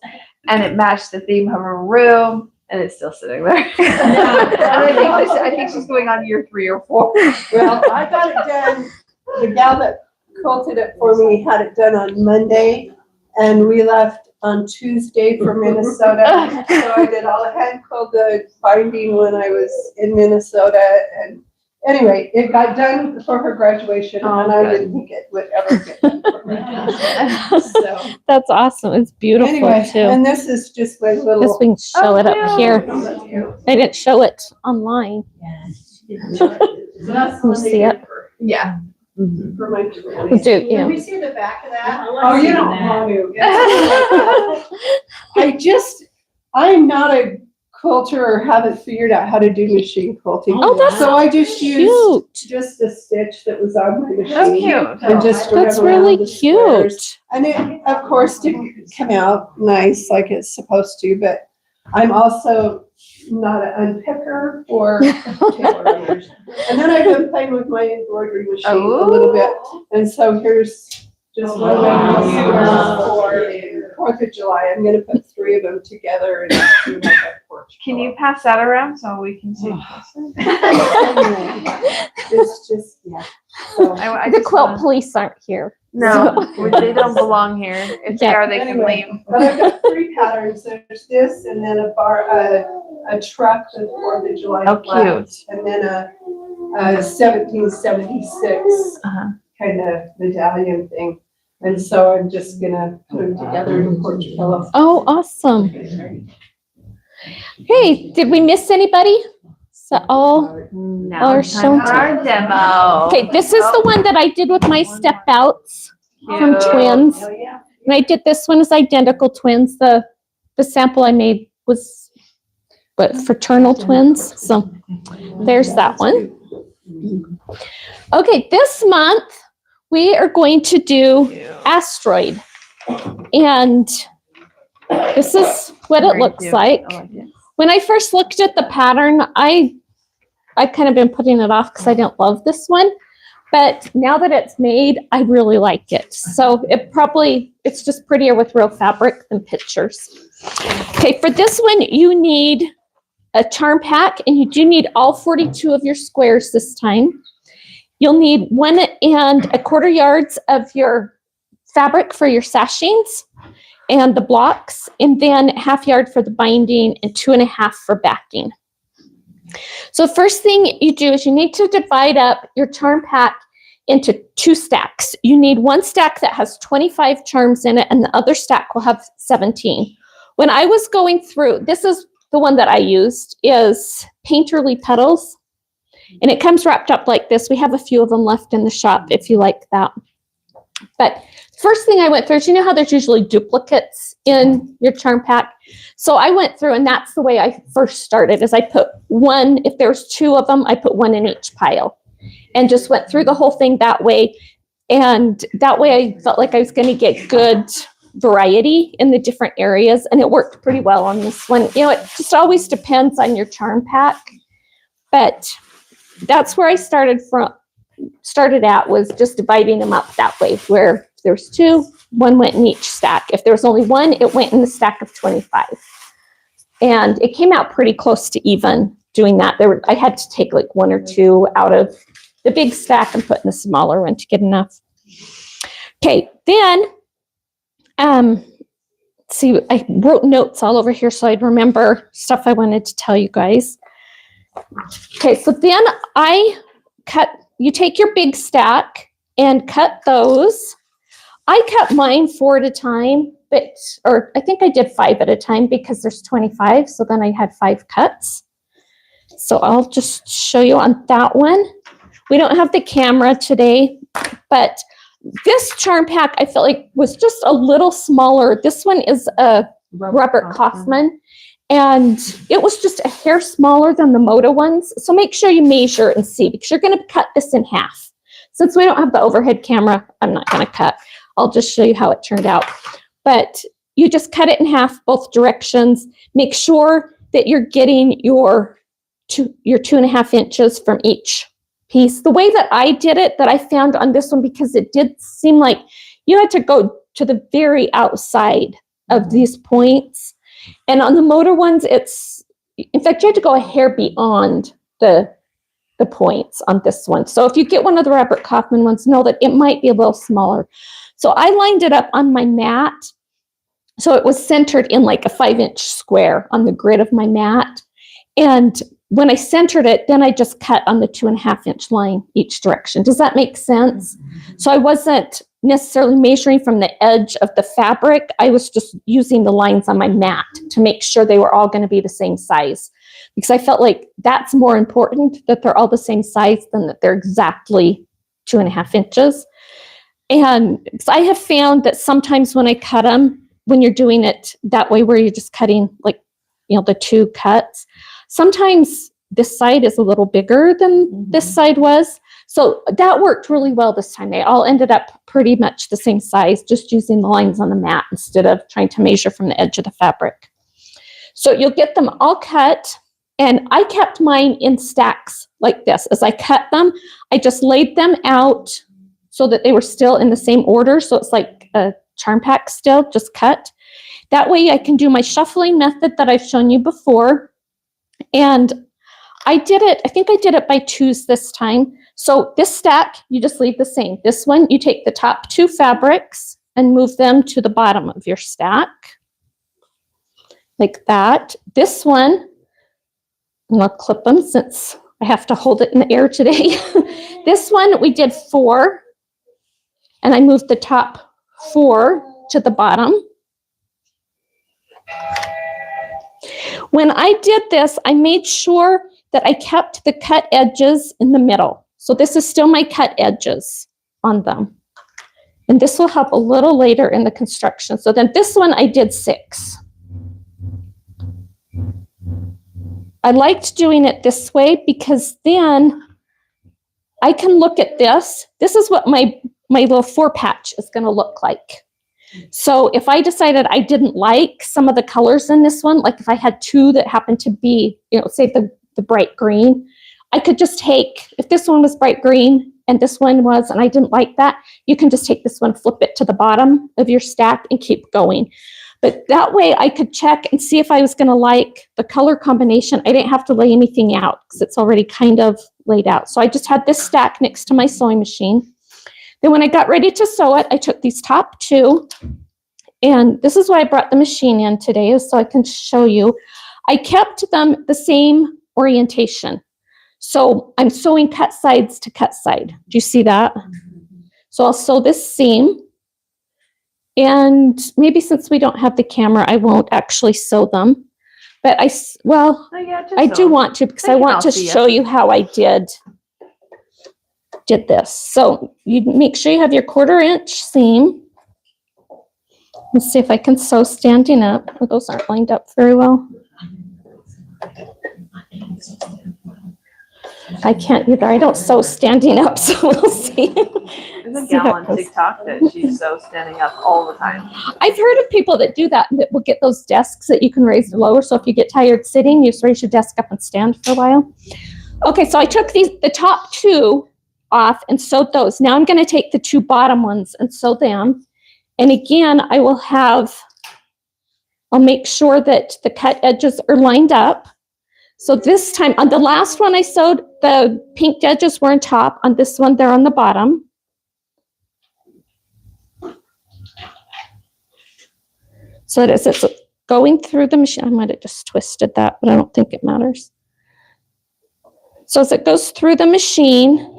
Speaker 4: and it matched the theme of her room, and it's still sitting there. And I think she's going on year 3 or 4.
Speaker 8: Well, I got it done. The gal that quilted it for me had it done on Monday, and we left on Tuesday for Minnesota. So I did all hand quilted binding when I was in Minnesota, and
Speaker 11: anyway, it got done for her graduation
Speaker 4: Oh,
Speaker 11: and I
Speaker 4: good.
Speaker 11: didn't think it would ever get done for her. So,
Speaker 2: That's awesome. It's beautiful
Speaker 11: anyway,
Speaker 2: too.
Speaker 11: and this is just my
Speaker 2: Guess
Speaker 11: little.
Speaker 2: we can show it up
Speaker 4: cute.
Speaker 2: here. I didn't show it online.
Speaker 11: So that's
Speaker 2: Can you see it?
Speaker 4: Yeah.
Speaker 11: For my.
Speaker 2: We'll do,
Speaker 3: Can
Speaker 2: yeah.
Speaker 3: we see the back of that?
Speaker 11: Oh, you don't want to. I'm not a quilter or haven't figured out how to do machine quilting.
Speaker 2: Oh, that's
Speaker 11: So I just used
Speaker 2: Cute.
Speaker 11: just a stitch that was on my machine.
Speaker 4: Oh, cute.
Speaker 11: And just
Speaker 2: That's
Speaker 11: went around
Speaker 2: really
Speaker 11: the squares.
Speaker 2: cute.
Speaker 11: And it, of course, didn't come out nice like it's supposed to, but I'm also not an unpicker or tailor. And then I've been playing with my embroidery machine a little bit. And so here's just one way for 4th of July. I'm gonna put 3 of them together and do like a porch.
Speaker 4: Can you pass that around so we can see?
Speaker 11: It's just, yeah. So,
Speaker 4: I
Speaker 2: The
Speaker 4: just
Speaker 2: quilt
Speaker 4: wanna-
Speaker 2: police aren't here.
Speaker 4: No, they don't belong here. If they
Speaker 2: Yeah.
Speaker 4: are, they can
Speaker 11: Anyway.
Speaker 4: leave.
Speaker 11: but I've got 3 patterns. There's this and then a truck with 4th of July
Speaker 4: Oh,
Speaker 11: flags. And then a 1776
Speaker 4: Uh-huh.
Speaker 11: kind of medallion thing. And so I'm just gonna put them together in a porch pillow.
Speaker 2: Oh, awesome. Hey, did we miss anybody? So, oh,
Speaker 4: Now
Speaker 2: Our
Speaker 4: it's time for
Speaker 2: show-
Speaker 4: our demo.
Speaker 2: okay, this is the one that I did with my step outs from
Speaker 4: Cute.
Speaker 2: twins.
Speaker 11: Oh, yeah.
Speaker 2: And I did this one as identical twins. The sample I made was, but fraternal twins. So there's that one. Okay, this month we are going to do asteroid. And this is what it
Speaker 4: Very
Speaker 2: looks
Speaker 4: cute.
Speaker 2: like.
Speaker 4: I like it.
Speaker 2: When I first looked at the pattern, I kind of been putting it off because I didn't love this one. But now that it's made, I really like it. So it's just prettier with real fabric than pictures. Okay, for this one, you need a charm pack, and you do need all 42 of your squares this time. You'll need 1 1/4 yards of your fabric for your sashings and the blocks, and then 1/2 yard for the binding and 2 1/2 for backing. So first thing you do is you need to divide up your charm pack into 2 stacks. You need 1 stack that has 25 charms in it, and the other stack will have 17. When I was going through, this is the one that I used, is Painterly Petals, and it comes wrapped up like this. We have a few of them left in the shop if you like that. But first thing I went through is, you know how there's usually duplicates in your charm pack? So I went through, and that's the way I first started, is I put 1, if there's 2 of them, I put 1 in each pile, and just went through the whole thing that way. And that way I felt like I was going to get good variety in the different areas, and it worked pretty well on this one. You know, it just always depends on your charm pack, but that's where I started at, was just dividing them up that way, where if there's 2, 1 went in each stack. If there was only 1, it went in the stack of 25. And it came out pretty close to even doing that. I had to take like 1 or 2 out of the big stack and put in the smaller one to get enough. Okay, then, see, I wrote notes all over here so I'd remember stuff I wanted to tell you guys. Okay, so then you take your big stack and cut those. I cut mine 4 at a time, or I think I did 5 at a time because there's 25, so then I had 5 cuts. So I'll just show you on that one. We don't have the camera today, but this charm pack I felt like was just a little smaller. This one is a Robert Kaufman, and it was just a hair smaller than the Moda ones. So make sure you measure and see, because you're going to cut this in half. Since we don't have the overhead camera, I'm not going to cut. I'll just show you how it turned out. But you just cut it in half, both directions. Make sure that you're getting your 2 1/2 inches from each piece. The way that I did it, that I found on this one, because it did seem like you had to go to the very outside of these points. And on the Moda ones, in fact, you had to go a hair beyond the points on this one. So if you get one of the Robert Kaufman ones, know that it might be a little smaller. So I lined it up on my mat, so it was centered in like a 5-inch square on the grid of my mat. And when I centered it, then I just cut on the 2.5 inch line each direction. Does that make sense? So I wasn't necessarily measuring from the edge of the fabric. I was just using the lines on my mat to make sure they were all going to be the same size, because I felt like that's more important, that they're all the same size than that they're exactly 2.5 inches. And I have found that sometimes when I cut them, when you're doing it that way, where you're just cutting like, the two cuts, sometimes this side is a little bigger than this side was. So that worked really well this time. They all ended up pretty much the same size, just using the lines on the mat instead of trying to measure from the edge of the fabric. So you'll get them all cut. And I kept mine in stacks like this. As I cut them, I just laid them out so that they were still in the same order. So it's like a charm pack still, just cut. That way I can do my shuffling method that I've shown you before. And I think I did it by twos this time. So this stack, you just leave the same. This one, you take the top 2 fabrics and move them to the bottom of your stack. Like that. This one, and I'll clip them since I have to hold it in the air today. This one, we did 4. And I moved the top 4 to the bottom. When I did this, I made sure that I kept the cut edges in the middle. So this is still my cut edges on them. And this will help a little later in the construction. So then this one I did 6. I liked doing it this way because then I can look at this. This is what my little 4 patch is going to look like. So if I decided I didn't like some of the colors in this one, like if I had 2 that happened to be, say the bright green, I could just take, if this one was bright green and this one was, and I didn't like that, you can just take this one, flip it to the bottom of your stack and keep going. But that way I could check and see if I was going to like the color combination. I didn't have to lay anything out because it's already kind of laid out. So I just had this stack next to my sewing machine. Then when I got ready to sew it, I took these top 2, and this is why I brought the machine in today, is so I can show you. I kept them the same orientation. So I'm sewing cut sides to cut side. Do you see that? So I'll sew this seam. And maybe since we don't have the camera, I won't actually sew them. But I do want to, because I want to show you how I did this. So you make sure you have your 1/4 inch seam. Let's see if I can sew standing up. Oh, those aren't lined up very well. I can't either. I don't sew standing up, so we'll see.
Speaker 4: There's a gal on TikTok that she's so standing up all the time.
Speaker 2: I've heard of people that do that will get those desks that you can raise or lower. So if you get tired sitting, you just raise your desk up and stand for a while. Okay, so I took the top 2 off and sewed those. Now I'm going to take the 2 bottom ones and sew them. And again, I'll make sure that the cut edges are lined up. So this time, on the last one I sewed, the pink edges were on top. On this one, they're on the bottom. So it's going through the machine. I might have just twisted that, but I don't think it matters. So as it goes through the machine,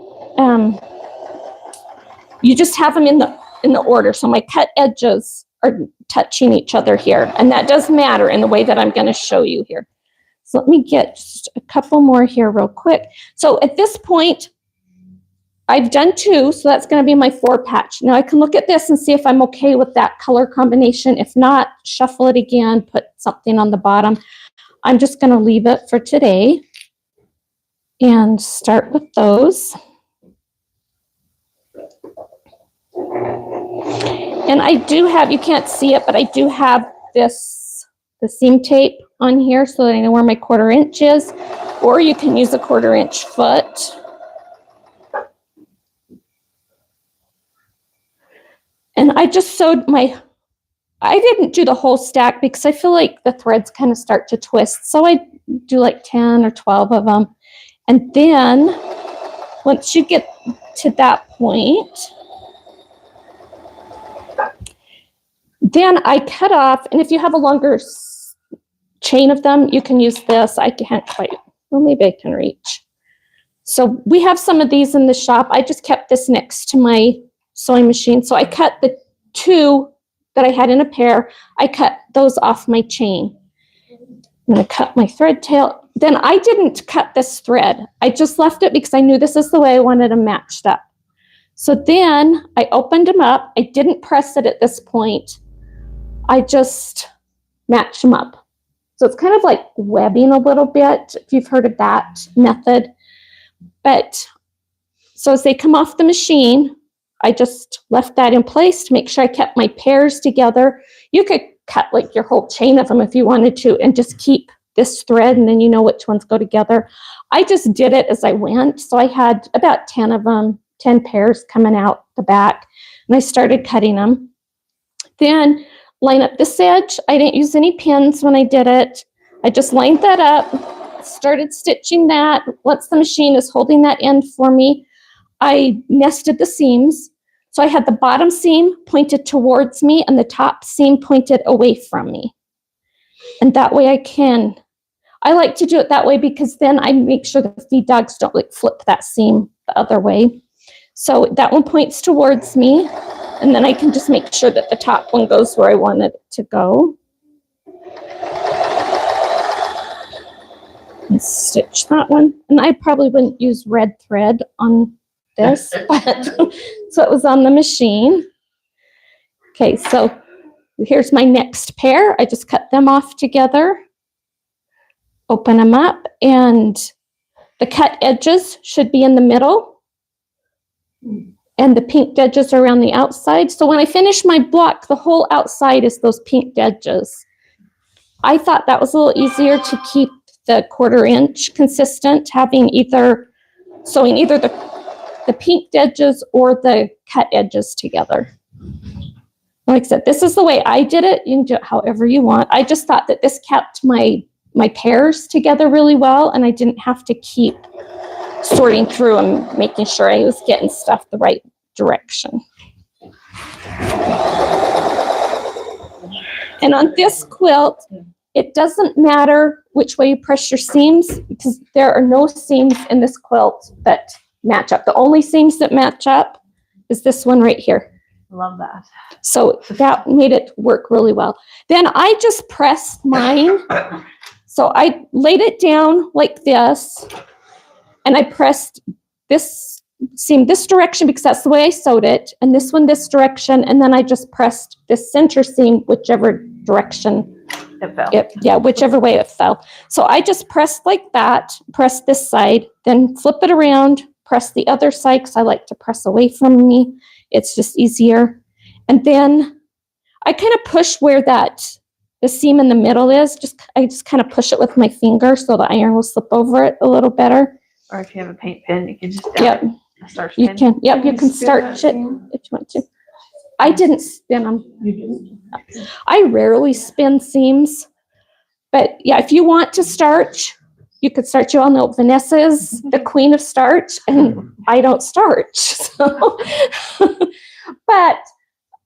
Speaker 2: you just have them in the order. So my cut edges are touching each other here, and that does matter in the way that I'm going to show you here. So let me get just a couple more here real quick. So at this point, I've done 2, so that's going to be my 4 patch. Now I can look at this and see if I'm okay with that color combination. If not, shuffle it again, put something on the bottom. I'm just going to leave it for today and start with those. And I do have, you can't see it, but I do have the seam tape on here so that I know where my 1/4 inch is, or you can use a 1/4 inch foot. And I just sewed I didn't do the whole stack because I feel like the threads kind of start to twist. So I do like 10 or 12 of them. And then once you get to that point, then I cut off, and if you have a longer chain of them, you can use this. I can't quite, well, maybe I can reach. So we have some of these in the shop. I just kept this next to my sewing machine. So I cut the 2 that I had in a pair. I cut those off my chain. I'm going to cut my thread tail. Then I didn't cut this thread. I just left it because I knew this is the way I wanted them matched up. So then I opened them up. I didn't press it at this point. I just matched them up. So it's kind of like webbing a little bit, if you've heard of that method. But so as they come off the machine, I just left that in place to make sure I kept my pairs together. You could cut like your whole chain of them if you wanted to and just keep this thread and then you know which ones go together. I just did it as I went. So I had about 10 of them, 10 pairs coming out the back, and I started cutting them. Then line up this edge. I didn't use any pins when I did it. I just lined that up, started stitching that. Once the machine is holding that end for me, I nested the seams. So I had the bottom seam pointed towards me and the top seam pointed away from me. And that way I like to do it that way because then I make sure the feed dogs don't like flip that seam the other way. So that one points towards me, and then I can just make sure that the top one goes where I want it to go. And stitch that one. And I probably wouldn't use red thread on this, but so it was on the machine. Okay, so here's my next pair. I just cut them off together, open them up, and the cut edges should be in the middle, and the pink edges are around the outside. So when I finish my block, the whole outside is those pink edges. I thought that was a little easier to keep the 1/4 inch consistent, having sewing either the pink edges or the cut edges together. Like I said, this is the way I did it. You can do it however you want. I just thought that this kept my pairs together really well, and I didn't have to keep sorting through and making sure I was getting stuff the right direction. And on this quilt, it doesn't matter which way you press your seams because there are no seams in this quilt that match up. The only seams that match up is this one right here.
Speaker 4: Love that.
Speaker 2: So that made it work really well. Then I just pressed mine. So I laid it down like this, and I pressed this seam this direction because that's the way I sewed it, and this one this direction, and then I just pressed this center seam whichever direction
Speaker 4: It fell.
Speaker 2: whichever way it fell. So I just pressed like that, press this side, then flip it around, press the other side because I like to press away from me. It's just easier. And then I kind of push where the seam in the middle is. I just kind of push it with my finger so the iron will slip over it a little better.
Speaker 4: Or if you have a paint pen, you can just
Speaker 2: Yep,
Speaker 4: a starch
Speaker 2: you
Speaker 4: pen.
Speaker 2: can. Yep, you can starch it if you want to. I didn't spin them.
Speaker 5: You didn't?
Speaker 2: I rarely spin seams, but yeah, if you want to starch, you could starch. You all know Vanessa is the queen of starch, and I don't starch. So, but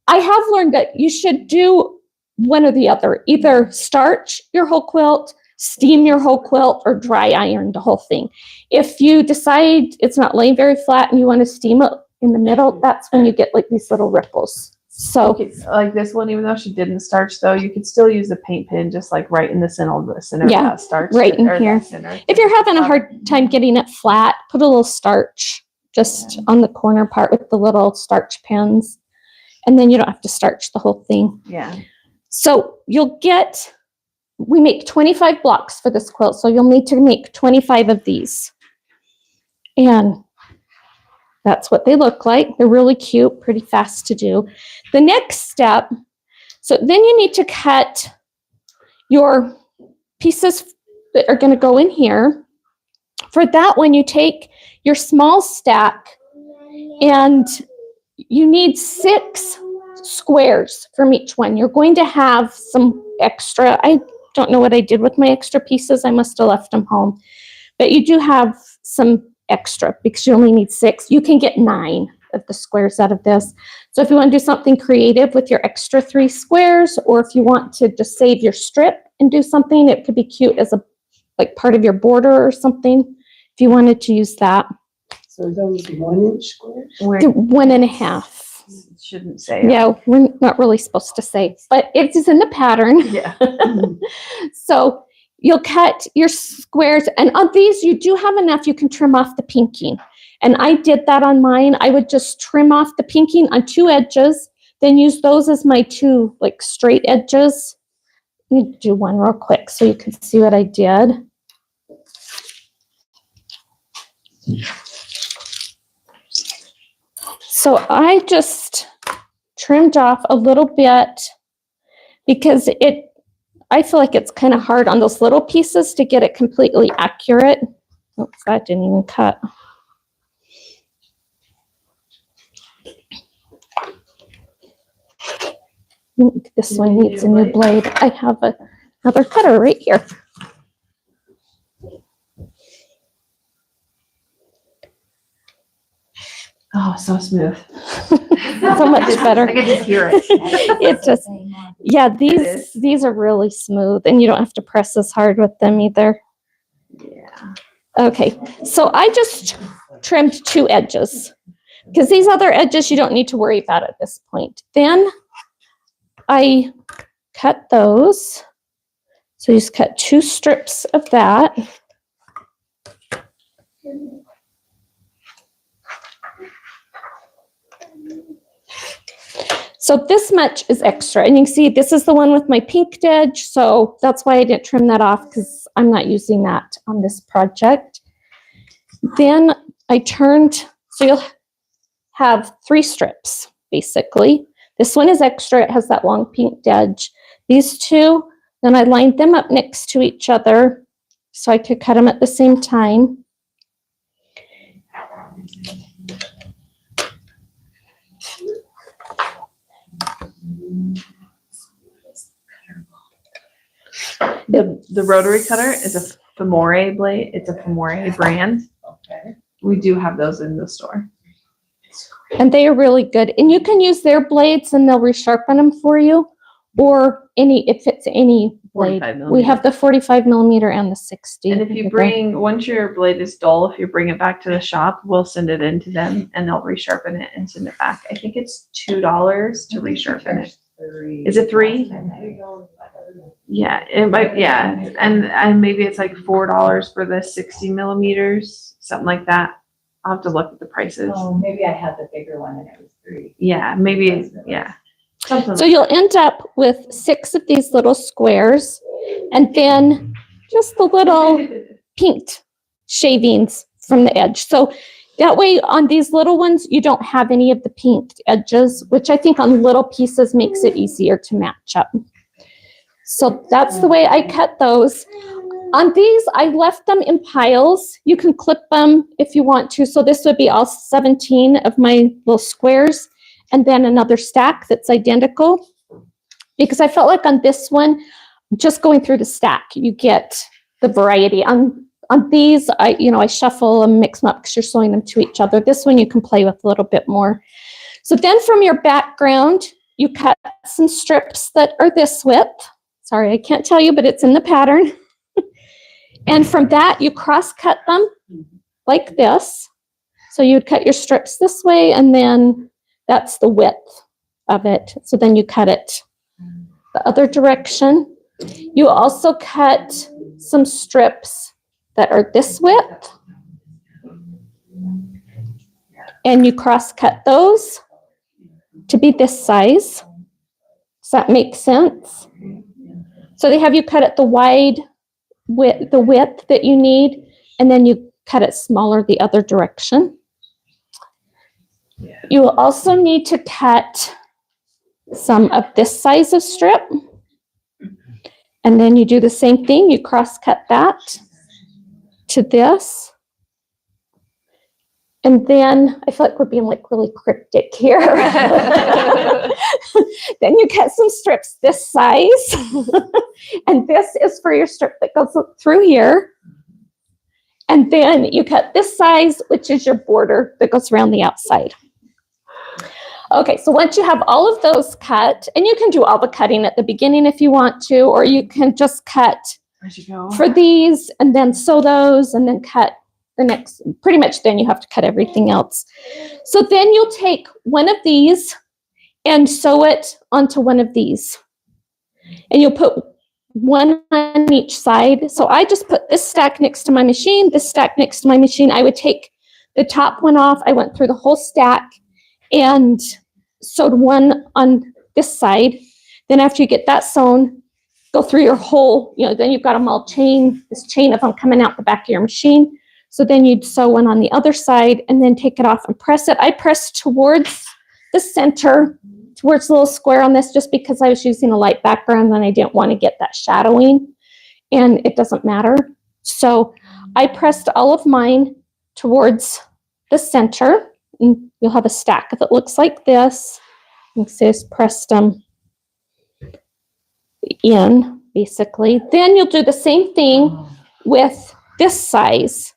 Speaker 2: I have learned that you should do one or the other. Either starch your whole quilt, steam your whole quilt, or dry iron the whole thing. If you decide it's not laying very flat and you want to steam it in the middle, that's when you get like these little ripples. So
Speaker 4: Okay, so like this one, even though she didn't starch though, you could still use the paint pen just like right in the center of
Speaker 2: Yeah,
Speaker 4: that starch.
Speaker 2: right in
Speaker 4: or that
Speaker 2: here.
Speaker 4: center.
Speaker 2: if you're having a hard time getting it flat, put a little starch just on the corner part with the little starch pens, and then you don't have to starch the whole thing.
Speaker 4: Yeah.
Speaker 2: So we make 25 blocks for this quilt, so you'll need to make 25 of these. And that's what they look like. They're really cute, pretty fast to do. The next step, so then you need to cut your pieces that are going to go in here. For that one, you take your small stack and you need 6 squares from each one. You're going to have some extra. I don't know what I did with my extra pieces. I must have left them home. But you do have some extra because you only need 6. You can get 9 of the squares out of this. So if you want to do something creative with your extra 3 squares, or if you want to just save your strip and do something, it could be cute as a like part of your border or something, if you wanted to use that.
Speaker 11: So those 1-inch squares?
Speaker 4: Where
Speaker 2: Do 1.5.
Speaker 4: shouldn't say. it.
Speaker 2: Yeah, we're not really supposed to say, but it is in the pattern.
Speaker 4: Yeah.
Speaker 2: So you'll cut your squares, and on these, you do have enough, you can trim off the pinking. And I did that on mine. I would just trim off the pinking on 2 edges, then use those as my 2 like straight edges. Let me do one real quick so you can see what I did. So I just trimmed off a little bit because I feel like it's kind of hard on those little pieces to get it completely accurate. Oops, that didn't even cut. This one needs a new blade. I have another cutter right here.
Speaker 4: Oh, so smooth.
Speaker 2: So much better.
Speaker 4: I can just hear it.
Speaker 2: It just, yeah, these are really smooth, and you don't have to press as hard with them either.
Speaker 4: Yeah.
Speaker 2: Okay, so I just trimmed 2 edges because these other edges you don't need to worry about at this point. Then I cut those. So you just cut 2 strips of that. So this much is extra, and you can see this is the one with my pink edge, so that's why I didn't trim that off, because I'm not using that on this project. Then I turned, so you'll have 3 strips, basically. This one is extra, it has that long pink edge. These 2, then I lined them up next to each other, so I could cut them at the same time.
Speaker 4: The rotary cutter is a Femore blade. It's a Femore brand.
Speaker 5: Okay.
Speaker 4: We do have those in the store.
Speaker 2: And they are really good. And you can use their blades and they'll resharpen them for you. Or if it's any blade.
Speaker 4: 45
Speaker 2: We have the 45 millimeter and the 60.
Speaker 4: And if you once your blade is dull, if you bring it back to the shop, we'll send it in to them and they'll resharpen it and send it back. I think it's $2 to resharpen it. Is it 3? Yeah, it might, yeah. And maybe it's like $4 for the 60 millimeters, something like that. I'll have to look at the prices.
Speaker 5: Oh, maybe I had the bigger one and it was 3.
Speaker 4: Yeah, maybe, yeah. Something
Speaker 2: So you'll end up with 6 of these little squares and then just the little pinked shavings from the edge. So that way on these little ones, you don't have any of the pinked edges, which I think on little pieces makes it easier to match up. So that's the way I cut those. On these, I left them in piles. You can clip them if you want to. So this would be all 17 of my little squares, and then another stack that's identical. Because I felt like on this one, just going through the stack, you get the variety. On these, I shuffle and mix them up because you're sewing them to each other. This one you can play with a little bit more. So then from your background, you cut some strips that are this width. Sorry, I can't tell you, but it's in the pattern. And from that, you cross-cut them like this. So you'd cut your strips this way, and then that's the width of it. So then you cut it the other direction. You also cut some strips that are this width. And you cross-cut those to be this size. Does that make sense? So they have you cut it the width that you need, and then you cut it smaller the other direction. You will also need to cut some of this size of strip. And then you do the same thing. You cross-cut that to this. And then I feel like we're being like really cryptic here. Then you cut some strips this size. And this is for your strip that goes through here. And then you cut this size, which is your border that goes around the outside. Okay, so once you have all of those cut, and you can do all the cutting at the beginning if you want to, or you can just cut
Speaker 4: Where'd you go?
Speaker 2: for these, and then sew those, and then cut the next, pretty much then you have to cut everything else. So then you'll take one of these and sew it onto one of these. And you'll put one on each side. So I just put this stack next to my machine, this stack next to my machine. I would take the top one off. I went through the whole stack and sewed one on this side. Then after you get that sewn, go through your whole, then you've got them all this chain of them coming out the back of your machine. So then you'd sew one on the other side and then take it off and press it. I pressed towards the center, towards the little square on this, just because I was using a light background and I didn't want to get that shadowing, and it doesn't matter. So I pressed all of mine towards the center, and you'll have a stack that looks like this. You can see I just pressed them in, basically. Then you'll do the same thing with this size,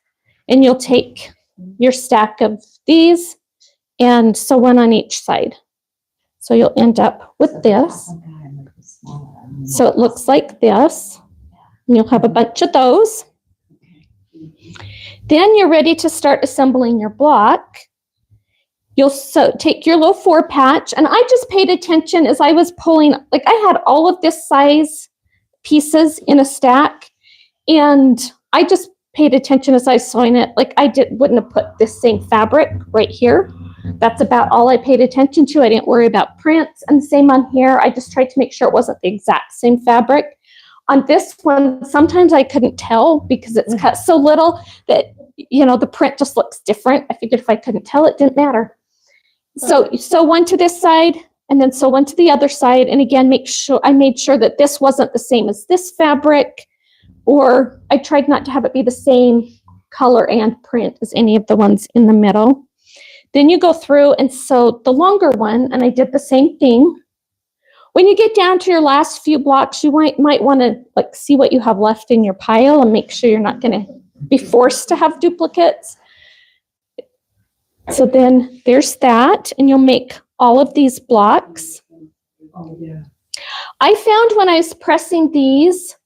Speaker 2: and you'll take your stack of these and sew one on each side. So you'll end up with this. So it looks like this, and you'll have a bunch of those. Then you're ready to start assembling your block. You'll take your little 4-patch, and I just paid attention as I was pulling, like I had all of this size pieces in a stack, and I just paid attention as I was sewing it. Like wouldn't have put this same fabric right here. That's about all I paid attention to. I didn't worry about prints, and the same on here. I just tried to make sure it wasn't the exact same fabric. On this one, sometimes I couldn't tell because it's cut so little that, the print just looks different. I figured if I couldn't tell, it didn't matter. So sew one to this side and then sew one to the other side. And again, I made sure that this wasn't the same as this fabric, or I tried not to have it be the same color and print as any of the ones in the middle. Then you go through and sew the longer one, and I did the same thing. When you get down to your last few blocks, you might want to see what you have left in your pile and make sure you're not going to be forced to have duplicates. So then there's that, and you'll make all of these blocks. I found when I was pressing these,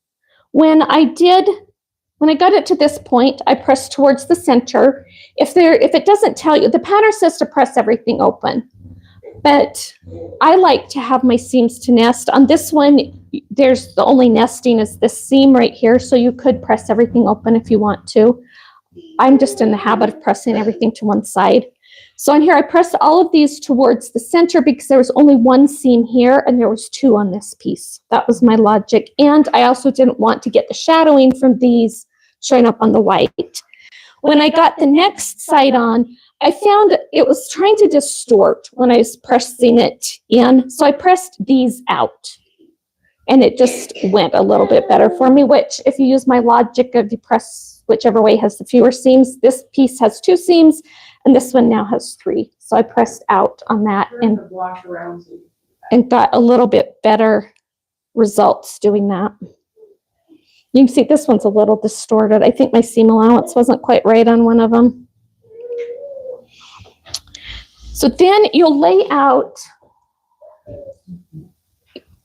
Speaker 2: when I got it to this point, I pressed towards the center. If it doesn't tell you, the pattern says to press everything open, but I like to have my seams to nest. On this one, there's the only nesting is this seam right here, so you could press everything open if you want to. I'm just in the habit of pressing everything to one side. So on here, I pressed all of these towards the center because there was only one seam here and there was 2 on this piece. That was my logic. And I also didn't want to get the shadowing from these showing up on the white. When I got the next side on, I found it was trying to distort when I was pressing it in. So I pressed these out, and it just went a little bit better for me, which if you use my logic of you press whichever way has the fewer seams, this piece has 2 seams, and this one now has 3. So I pressed out on that and got a little bit better results doing that. You can see this one's a little distorted. I think my seam allowance wasn't quite right on one of them. So then you'll lay out,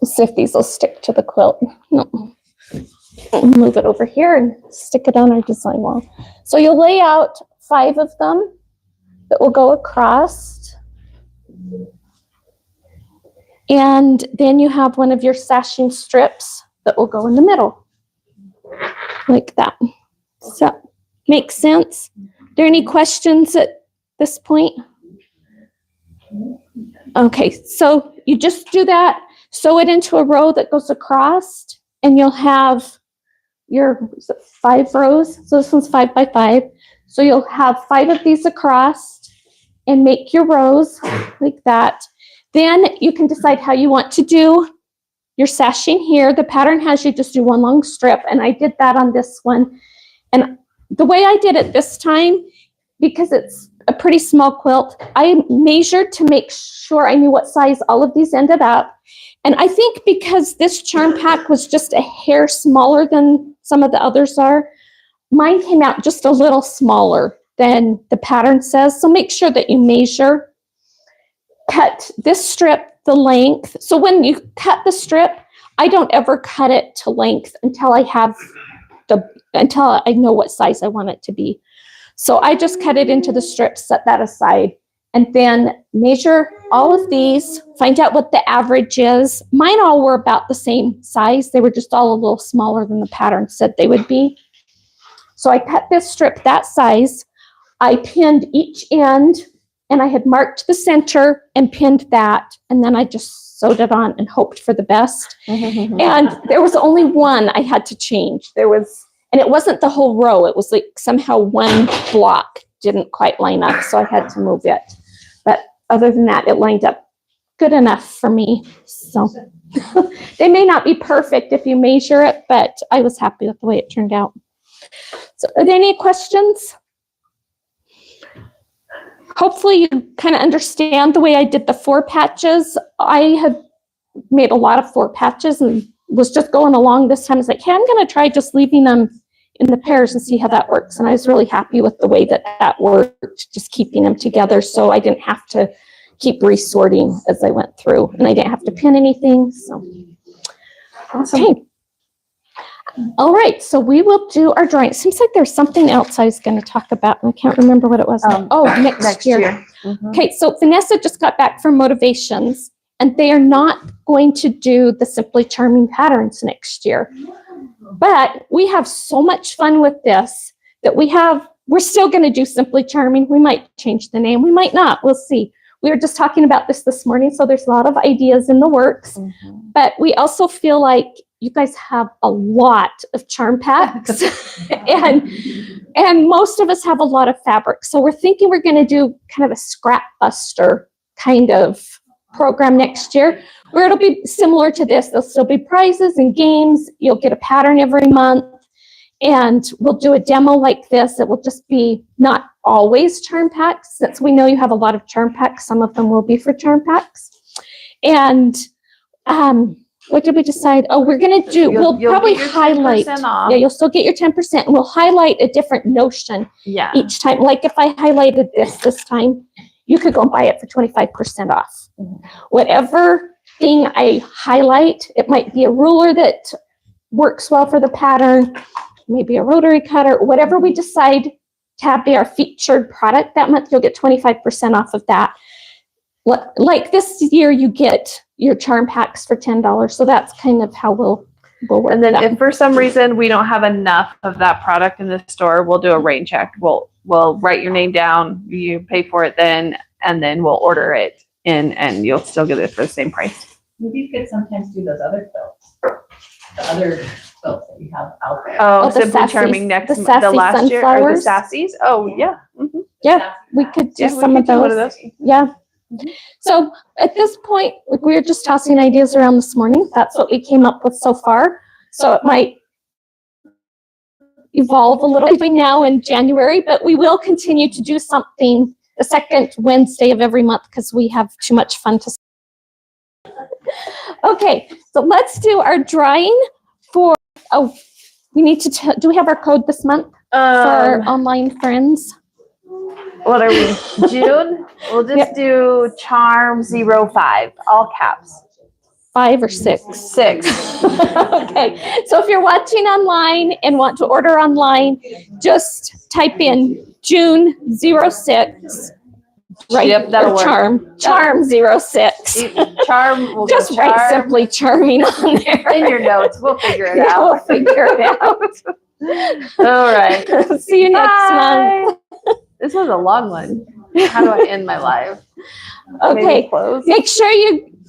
Speaker 2: let's see if these will stick to the quilt. No. I'll move it over here and stick it on our design wall. So you'll lay out 5 of them that will go across. And then you have one of your sashing strips that will go in the middle, like that. So, makes sense? Are there any questions at this point? Okay, so you just do that, sew it into a row that goes across, and you'll have your 5 rows. So this one's 5 by 5. So you'll have 5 of these across and make your rows like that. Then you can decide how you want to do your sashing here. The pattern has you just do one long strip, and I did that on this one. And the way I did it this time, because it's a pretty small quilt, I measured to make sure I knew what size all of these ended up. And I think because this charm pack was just a hair smaller than some of the others are, mine came out just a little smaller than the pattern says. So make sure that you measure. Cut this strip the length. So when you cut the strip, I don't ever cut it to length until until I know what size I want it to be. So I just cut it into the strips, set that aside, and then measure all of these, find out what the average is. Mine all were about the same size. They were just all a little smaller than the pattern said they would be. So I cut this strip that size. I pinned each end, and I had marked the center and pinned that, and then I just sewed it on and hoped for the best. And there was only one I had to change. And it wasn't the whole row. It was like somehow one block didn't quite line up, so I had to move it. But other than that, it lined up good enough for me. So they may not be perfect if you measure it, but I was happy with the way it turned out. So are there any questions? Hopefully you kind of understand the way I did the 4 patches. I had made a lot of 4 patches and was just going along this time. I was like, hey, I'm going to try just leaving them in the pairs and see how that works. And I was really happy with the way that worked, just keeping them together. So I didn't have to keep resorting as I went through, and I didn't have to pin anything. So, okay. All right, so we will do our drawing. Seems like there's something else I was going to talk about, and I can't remember what it was. Next year. Okay, so Vanessa just got back from Motivations, and they are not going to do the Simply Charming patterns next year. But we have so much fun with this that we're still going to do Simply Charming. We might change the name, we might not, we'll see. We were just talking about this morning, so there's a lot of ideas in the works. But we also feel like you guys have a lot of charm packs and most of us have a lot of fabric. So we're thinking we're going to do kind of a scrap buster kind of program next year, where it'll be similar to this. There'll still be prizes and games. You'll get a pattern every month, and we'll do a demo like this. It will just be not always charm packs. Since we know you have a lot of charm packs, some of them will be for charm packs. And what did we decide? Oh, we're going to do, we'll probably highlight. Yeah, you'll still get your 10%. And we'll highlight a different notion each time. Like if I highlighted this time, you could go and buy it for 25% off. Whatever thing I highlight, it might be a ruler that works well for the pattern, maybe a rotary cutter, whatever we decide to have be our featured product that month, you'll get 25% off of that. Like this year, you get your charm packs for $10. So that's kind of how we'll work.
Speaker 4: And then if for some reason we don't have enough of that product in the store, we'll do a rain check. We'll write your name down, you pay for it then, and then we'll order it in, and you'll still get it for the same price.
Speaker 12: Maybe you could sometimes do those other quilts, the other quilts that you have out there.
Speaker 4: Oh,
Speaker 2: the
Speaker 4: Simply
Speaker 2: Sassy-
Speaker 4: Charming
Speaker 2: the
Speaker 4: the
Speaker 2: Sassy
Speaker 4: last year, or the
Speaker 2: sunflowers.
Speaker 4: Sassies. Oh, yeah. Mhm.
Speaker 2: Yeah, we could do
Speaker 4: Yeah,
Speaker 2: some
Speaker 4: we
Speaker 2: of
Speaker 4: could do one
Speaker 2: those. Yeah. So at this point, like we were just tossing ideas around this morning. That's what we came up with so far. So it might evolve a little between now and January, but we will continue to do something the second Wednesday of every month because we have too much fun to. Okay, so let's do our drawing for, we need to, do we have our code this month for our online friends?
Speaker 4: What are we? June? We'll just do charm 05, all caps.
Speaker 2: 5 or 6?
Speaker 4: 6.
Speaker 2: Okay, so if you're watching online and want to order online, just type in June 06. Right,
Speaker 4: Yep, that'll work.
Speaker 2: Charm 06.
Speaker 4: Charm, we'll
Speaker 2: Just
Speaker 4: go
Speaker 2: write
Speaker 4: charm
Speaker 2: Simply Charming on there.
Speaker 4: in your notes. We'll figure it
Speaker 2: Yeah, we'll
Speaker 4: out.
Speaker 2: figure it out.
Speaker 4: All right.
Speaker 2: See you next month.
Speaker 4: Bye. This was a long one. How do I end my live? Maybe
Speaker 2: Okay,
Speaker 4: close.
Speaker 2: make sure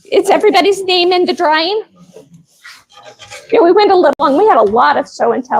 Speaker 2: it's everybody's name in the drawing. Yeah, we went a little long. We had a lot of show and tell.